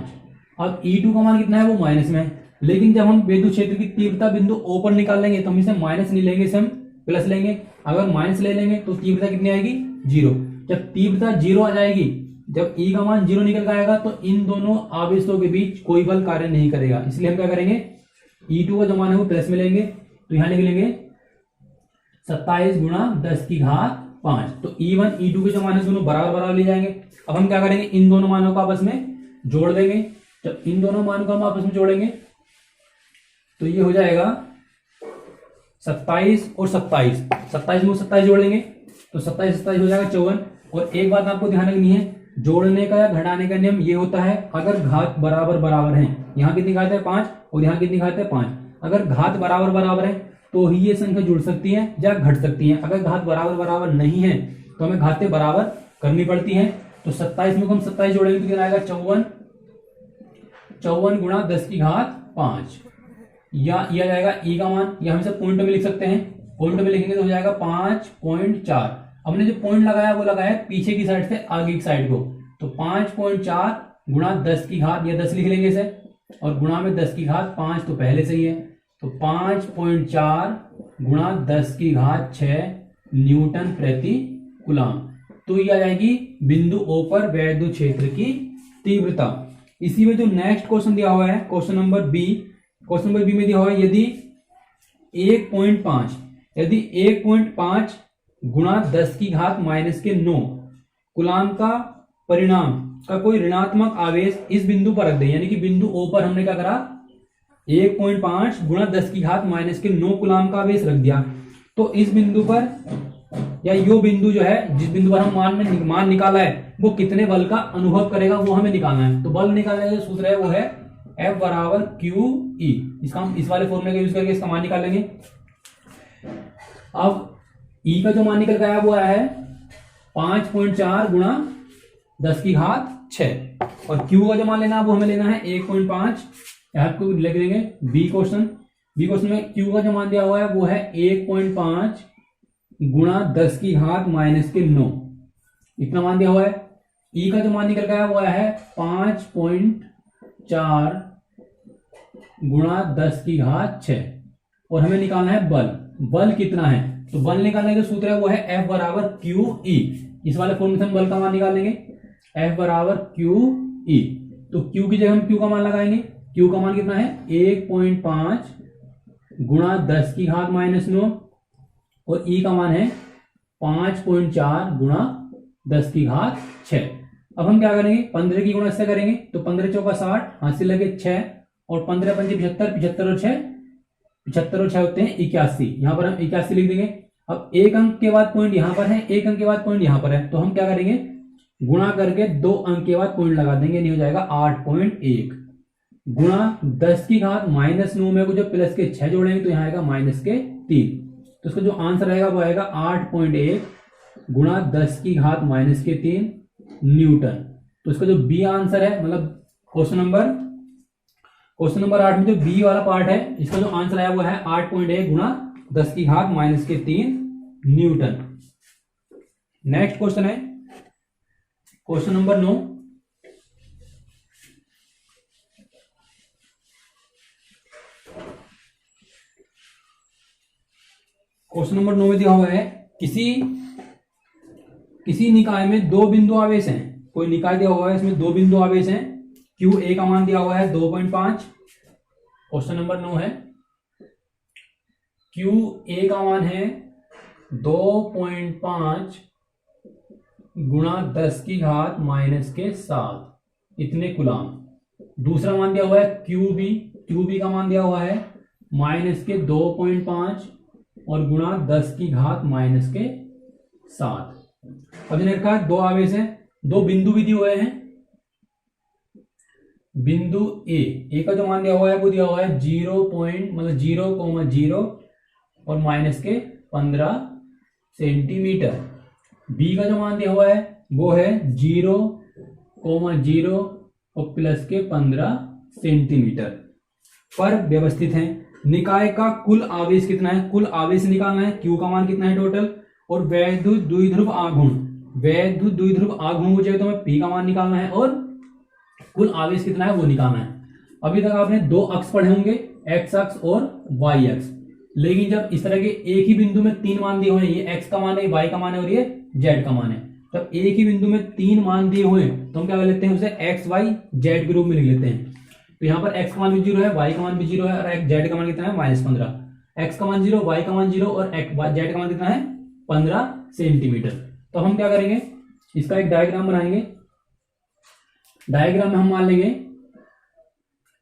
[SPEAKER 2] अब E2 का मान कितना है वो माइनस में है, लेकिन जब हम विद्युत क्षेत्र की तीव्रता बिंदु O पर निकालेंगे तो हम इसे माइनस नहीं लेंगे, इसे हम प्लस लेंगे। अगर माइनस ले लेंगे तो तीव्रता कितनी आएगी 0। जब तीव्रता 0 आ जाएगी, जब E का मान 0 निकल आएगा तो इन दोनों आवेशों के बीच कोई बल कार्य नहीं करेगा। इसलिए हम क्या करेंगे E2 का जो मान है वो प्लस में लेंगे। तो यहां लिख लेंगे 27 गुणा 10 की घात 5। तो E1 E2 के जो मान है दोनों बराबर ले जाएंगे। अब हम क्या करेंगे इन दोनों मानों को आपस में जोड़ देंगे। जब इन दोनों मानों को हम आपस में जोड़ेंगे तो ये हो जाएगा 27 और 27 में 27 जोड़ लेंगे तो 27 हो जाएगा 54। और एक बात आपको ध्यान रखनी है, जोड़ने का या घटाने का नियम ये होता है अगर घात बराबर हैं। यहाँ कितनी घात है 5 और यहाँ कितनी घात है 5। अगर घात बराबर है तो ही ये संख्या जुड़ सकती है या घट सकती है। अगर घात बराबर बराबर नहीं है तो हमें घातें बराबर करनी पड़ती हैं। तो 27 में हम 27 जोड़ेंगे तो कितना आएगा 54, 54 गुणा 10 की घात 5, या यह जाएगा ई का मान, या हम इसे पॉइंट में लिख सकते हैं। पॉइंट में लिखेंगे तो हो जाएगा 5.4। हमने जो पॉइंट लगाया वो लगाया पीछे की साइड से आगे की साइड को, तो 5.4 गुणा 10 की घात, या 10 लिख लेंगे इसे, और गुणा में 10 की घात 5 तो पहले से ही है, तो 5.4 गुणा 10 की घात 6 न्यूटन प्रति कूलम। तो ये आ जाएगी बिंदु O पर वैद्युत क्षेत्र की तीव्रता। इसी में जो नेक्स्ट क्वेश्चन दिया हुआ है, क्वेश्चन नंबर बी में दिया हुआ है यदि 1.5 गुणा 10 की घात -9 कूलम का परिणाम का कोई ऋणात्मक आवेश इस बिंदु पर रख दे, यानी कि बिंदु O पर हमने क्या करा 1.5 गुणा 10 की घात -9 कूलम का आवेश रख दिया। तो इस बिंदु पर, या यो बिंदु जो है जिस बिंदु पर हम मान निकाला है वो कितने बल का अनुभव करेगा वो हमें निकालना है। तो बल निकालने का जो सूत्र है वो है F बराबर QE। इसका हम इस वाले फॉर्मूले का यूज करके इसका मान निकाल लेंगे। अब E का जो मान निकल गया वो आया है 5.4 गुणा 10 की घात 6, और Q का जो मान लेना है वो हमें लेना है 1.5। यहाँ को लिख देंगे बी क्वेश्चन में Q का जो मान दिया हुआ है वो है 1.5 गुणा 10 की घात -9, इतना मान दिया हुआ है। E का जो मान निकल गया वो आया है 5.4 गुणा 10 की घात 6, और हमें निकालना है बल कितना है। तो बल निकालने का सूत्र है वो है F बराबर QE। इस वाले फॉर्मूले से हम बल का मान निकाल लेंगे, F बराबर QE। तो Q की जगह हम Q का मान लगाएंगे। Q का मान कितना है 1.5 गुणा 10 की घात -9, और E का मान है 5.4 गुणा 10 की घात 6। अब हम क्या करेंगे 15 की गुणा इससे करेंगे, तो 15 चौका 60, हाथ से लगे 6, और 15 पंजे 75, 75 और 6 होते हैं 81। यहाँ पर हम 81 लिख देंगे। अब एक अंक के बाद पॉइंट यहाँ पर है, एक अंक के बाद पॉइंट यहाँ पर है, तो हम क्या करेंगे गुणा करके 2 अंक के बाद पॉइंट लगा देंगे, नहीं हो जाएगा 8.1 गुणा 10 की घात -9 में जो प्लस के 6 जोड़ेंगे तो यहाँ आएगा -3। तो इसका जो आंसर आएगा वो आएगा 8.1 गुणा 10 की घात -3 न्यूटन। तो इसका जो बी आंसर है, मतलब क्वेश्चन नंबर 8 में जो बी वाला पार्ट है, इसका जो आंसर आया वो है 8.1 गुणा 10 की घात -3 न्यूटन। नेक्स्ट क्वेश्चन है क्वेश्चन नंबर 9। क्वेश्चन नंबर 9 में दिया हुआ है किसी निकाय में 2 बिंदु आवेश हैं। कोई निकाय दिया हुआ है, इसमें 2 बिंदु आवेश हैं। QA का मान दिया हुआ है 2.5। क्वेश्चन नंबर 9 है QA का मान है 2.5 गुणा 10 की घात -7, इतने कूलम। दूसरा मान दिया हुआ है QB का मान दिया हुआ है -2.5 और गुणा 10 की घात -7। अब मैंने रखा है 2 आवेश हैं, 2 बिंदु भी दिए हुए हैं। बिंदु ए का जो मान दिया हुआ है वो दिया हुआ है 0.0 और -15 सेंटीमीटर। बी का जो मान दिया हुआ है वो है 0.0 और +15 सेंटीमीटर पर व्यवस्थित है। निकाय का कुल आवेश कितना है, कुल आवेश निकालना है। Q का मान कितना है टोटल, और वैद्युत द्विध्रुव आघूर्ण को चाहिए तो हमें P का मान निकालना है, और कुल आवेश कितना है वो निकालना है। अभी तक आपने 2 अक्ष पढ़े होंगे, x अक्ष और y अक्ष, लेकिन जब इस तरह के एक ही बिंदु में 3 मान दिए हुए हैं, ये x का मान है, y का मान है और ये z का मान है, तब एक ही बिंदु में 3 मान दिए हुए हैं तो हम क्या कर लेते हैं उसे x y z के रूप में लिख लेते हैं। तो यहाँ पर x का मान भी 0 है, y का मान भी 0 है, और z का मान कितना है -15। x का मान 0, y का मान 0 और z का मान कितना है 15 सेंटीमीटर। तो हम क्या करेंगे, इसका एक डायग्राम बनाएंगे। डायग्राम में हम मान लेंगे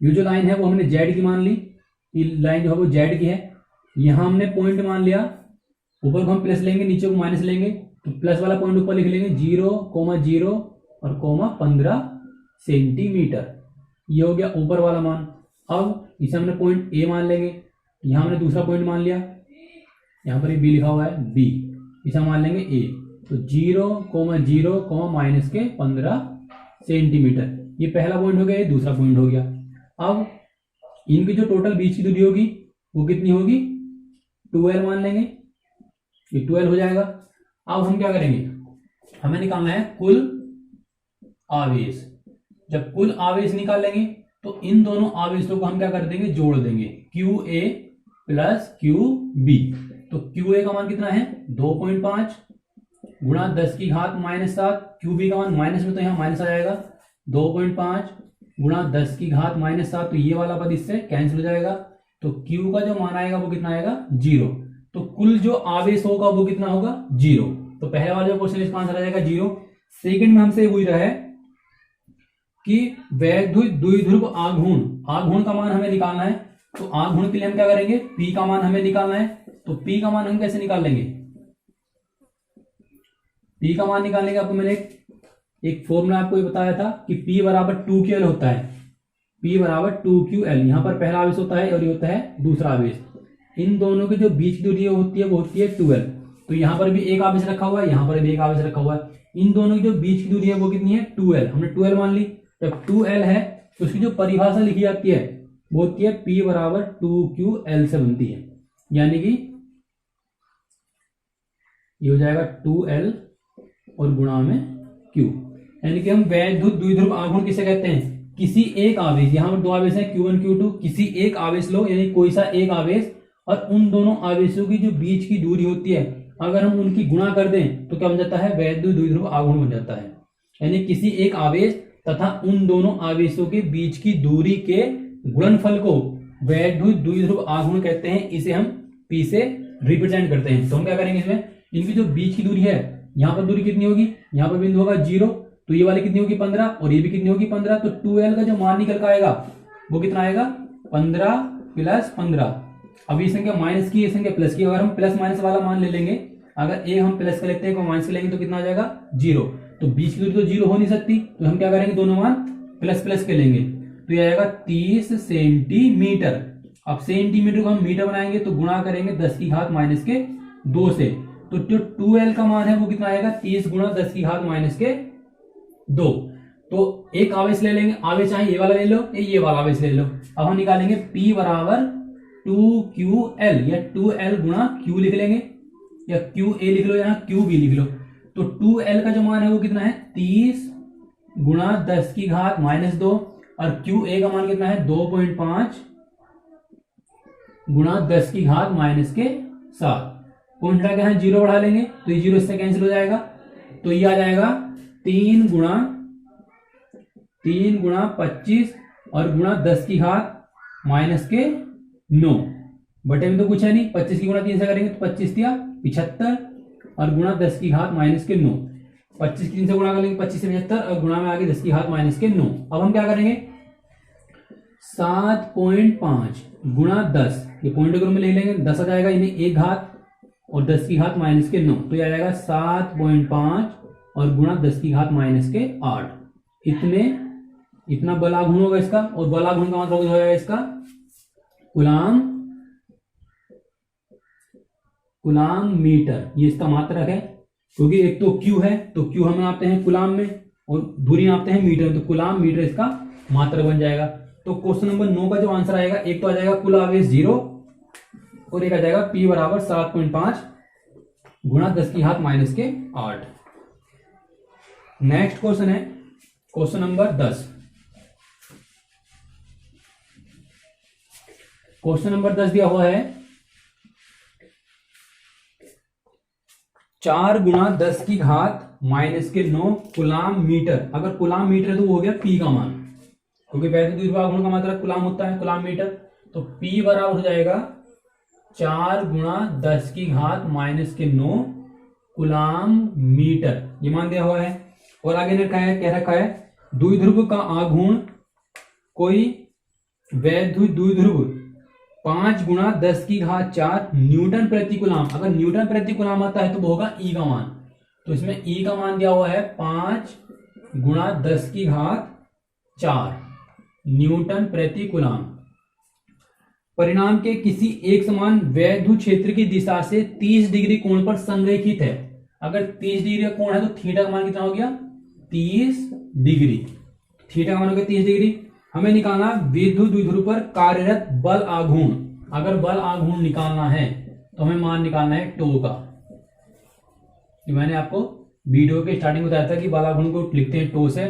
[SPEAKER 2] ये जो लाइन है वो हमने z की मान ली, ये लाइन जो है वो z की है। यहाँ हमने पॉइंट मान लिया, ऊपर को हम प्लस लेंगे, नीचे को माइनस लेंगे, तो प्लस वाला पॉइंट ऊपर लिख लेंगे 0,0 और 15 सेंटीमीटर। ये हो गया ऊपर वाला मान। अब इसे हमने पॉइंट ए मान लेंगे, यहाँ हमने दूसरा पॉइंट मान लिया, यहाँ पर बी लिखा हुआ है, बी इसे मान लेंगे ए। तो 0,0, माइनस के 15 सेंटीमीटर, ये पहला पॉइंट हो गया, ये दूसरा पॉइंट हो गया। अब इनकी जो टोटल बीच की दूरी होगी वो कितनी होगी, 2l मान लेंगे, ये 2l हो जाएगा। अब हम क्या करेंगे, हमें निकालना है कुल आवेश। जब कुल आवेश निकालेंगे तो इन दोनों आवेशों को हम क्या कर देंगे, जोड़ देंगे, QA प्लस QB। तो QA का मान कितना है 2.5 गुणा 10 की घात -7, QB का मान माइनस में तो यहाँ माइनस आ जाएगा, 2.5 गुणा 10 की घात -7, तो ये वाला पद इससे कैंसिल हो जाएगा। तो Q का जो मान आएगा वो कितना आएगा, 0। तो कुल जो आवेश होगा वो कितना होगा, 0। तो पहले वाला जो क्वेश्चन इसका आंसर आ जाएगा 0। सेकंड में हमसे पूछ रहा है कि वैद्युत द्विध्रुव आघूर्ण का मान हमें निकालना है। तो आघूर्ण के लिए हम क्या करेंगे, P का मान हमें निकालना है। तो P का मान हम कैसे निकाल लेंगे, P का मान निकालने का आपको मैंने एक फॉर्मूला आपको ये बताया था कि P बराबर 2QL होता है, P बराबर 2QL। यहां पर पहला आवेश होता है और ये होता है दूसरा आवेश। इन दोनों की जो बीच की दूरी होती है वो होती है 2L। तो यहां पर भी एक आवेश रखा हुआ है, यहां पर भी एक आवेश रखा हुआ है। इन दोनों की जो बीच की दूरी है वो कितनी है, 2L। हमने 2L मान ली। जब 2L है तो उसकी जो परिभाषा लिखी जाती है वो होती है P बराबर 2QL से बनती है, यानी कि ये हो जाएगा 2L और गुणा में Q। यानी कि हम वैद्युत द्विध्रुव आघूर्ण किसे कहते हैं, किसी एक आवेश, यहां पर दो आवेश हैं Q1 Q2, किसी एक आवेश लो, यानी कोई सा एक आवेश और उन दोनों आवेशों की जो बीच की दूरी होती है अगर हम उनकी गुणा कर दें तो क्या बन जाता है, वैद्युत द्विध्रुव आघूर्ण बन जाता है। यानी किसी एक आवेश तथा उन दोनों आवेशों के बीच की दूरी के गुणनफल को वैद्युत द्विध्रुव आघूर्ण कहते हैं। इसे हम P से रिप्रेजेंट करते हैं। तो हम क्या करेंगे, इसमें इनकी जो बीच की दूरी है, यहां पर दूरी कितनी होगी, यहां पर बिंदु होगा 0, तो ये वाली कितनी होगी 15 और ये भी कितनी होगी 15। तो 2L का जो मान निकल कर आएगा वो कितना आएगा, 15 प्लस 15। अब ये संख्या माइनस की, ये संख्या प्लस की, अगर हम प्लस माइनस वाला मान ले लेंगे, अगर एक हम प्लस का लेते हैं को माइनस का लेंगे तो कितना आ जाएगा 0। तो बीच की दूरी तो 0 हो नहीं सकती, तो हम क्या करेंगे, दोनों मान प्लस प्लस के लेंगे, तो ये आएगा 30 सेंटीमीटर। अब सेंटीमीटर को हम मीटर बनाएंगे तो गुणा करेंगे 10 की घात -2 से। तो जो 2L का मान है वो कितना आएगा, 30 गुणा 10 की घात -2। तो एक आवेश ले लेंगे, आवेश चाहे ये वाला ले लो या ये वाला आवेश ले लो। अब हम निकालेंगे P बराबर 2QL, या 2L गुणा Q लिख लेंगे, या QA लिख लो, यहाँ QB लिख लो। तो 2L का जो मान है वो कितना है, 30 गुणा 10 की घात -2 और QA का मान कितना है 2.5 गुणा 10 की घात -7। पॉइंट हटा के यहाँ 0 बढ़ा लेंगे तो ये 0 इससे कैंसिल हो जाएगा। तो ये आ जाएगा 3 गुणा 25 और गुणा 10 की घात -9। बटे में तो कुछ है नहीं, 25 की गुणा 3 से करेंगे तो 25 दिया 75 और गुणा 10 की घात -9। 25 की 3 से गुणा करेंगे 25 से 75 और गुणा में आगे 10 की घात -9। अब हम क्या करेंगे, 7.5 गुणा 10, ये पॉइंट के रूप में ले लेंगे, 10 आ जाएगा, यानी 1 घात और 10 की घात -9, तो ये आ जाएगा 7.5 और गुणा 10 की घात -8। इतना बल आघूर्ण होगा इसका, और बल आघूर्ण का मतलब हो जाएगा इसका कुलाम मीटर, ये इसका मात्रक है। क्योंकि एक तो Q है तो Q हम नापते हैं कुलाम में और दूरी नापते हैं मीटर, तो कुलाम मीटर इसका मात्रक बन जाएगा। तो क्वेश्चन नंबर 9 का जो आंसर आएगा, एक तो आ जाएगा कुल आवेश 0 और एक आ जाएगा P बराबर 7.5 गुणा 10 की घात -8। नेक्स्ट क्वेश्चन है क्वेश्चन नंबर 10। क्वेश्चन नंबर 10 दिया हुआ है 4 गुणा 10 की घात -9 कुलाम मीटर। अगर कुलाम मीटर है तो वो हो गया P का मान, क्योंकि वैद्युत द्विध्रुव आघूर्ण का मात्रक कुलाम होता है, कुलाम मीटर। तो P बराबर हो जाएगा 4 गुणा 10 की घात -9 कुलाम मीटर, ये मान दिया हुआ है। और आगे कह रखा है द्विध्रुव का आघूर्ण कोई वैद्युत द्विध्रुव 5 गुणा 10 की घात 4 न्यूटन प्रति कूलाम। अगर न्यूटन प्रति कूलाम आता है तो वो होगा E का मान। तो इसमें E का मान दिया हुआ है 5 गुणा 10 की घात 4 न्यूटन प्रति कूलाम। परिणाम के किसी एक समान वैद्युत क्षेत्र की दिशा से 30 डिग्री कोण पर संरेखित है। अगर 30 डिग्री का कोण है तो थीटा का मान कितना हो गया? 30 डिग्री। थीटा का मान हो गया 30 डिग्री। हमें निकालना विद्युत द्विध्रुव पर कार्यरत बल आघूर्ण। अगर बल आघूर्ण निकालना है तो हमें मान निकालना है टो का। मैंने आपको वीडियो के स्टार्टिंग में बताया था कि बल आघूर्ण को लिखते हैं टो से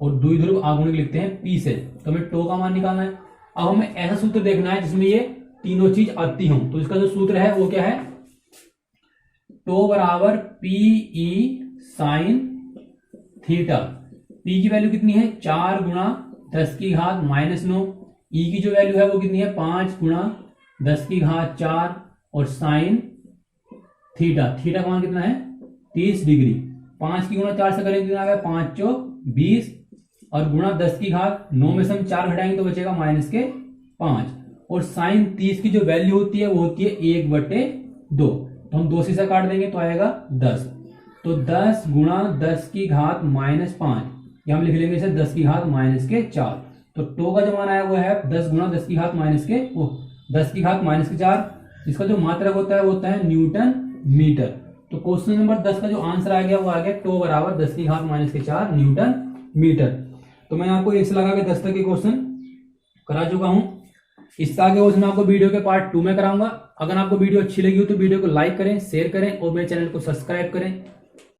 [SPEAKER 2] और द्विध्रुव आघूर्ण को लिखते हैं पी से। तो हमें टो का मान निकालना है। अब हमें ऐसा सूत्र देखना है जिसमें ये तीनों चीज आती हों। तो इसका जो सूत्र है वो क्या है? टो बराबर P E sine theta. P की वैल्यू कितनी है? 4 गुणा 10 की घात -9। ई की जो वैल्यू है वो कितनी है? 5 गुणा 10 की घात 4 और साइन थीटा। थीटा का मान कितना है? 30 डिग्री। 5 की गुणा 4 से करेंगे कितना आ गया? 5 चौक 20 और गुणा 10 की घात 9 में से हम 4 घटाएंगे तो बचेगा -5। और साइन 30 की जो वैल्यू होती है वो होती है 1/2। तो हम 2 से काट देंगे तो आएगा 10। तो 10 गुणा 10 की घात -5, या हम लिख लेंगे इसे 10 की घात -4। तो टो का जो मान आया वो है 10 गुणा 10 की घात -10 की घात -4। इसका जो मात्रक होता है वो होता है न्यूटन मीटर। तो क्वेश्चन नंबर 10 का जो आंसर आ गया वो आ गया टो बराबर 10 की घात -4 न्यूटन मीटर। तो मैं आपको 1 से लगा के 10 तक के क्वेश्चन करा चुका हूं। इससे आगे क्वेश्चन आपको वीडियो के पार्ट 2 में कराऊंगा। अगर आपको वीडियो अच्छी लगी हो तो वीडियो को लाइक करें, शेयर करें और मेरे चैनल को सब्सक्राइब करें।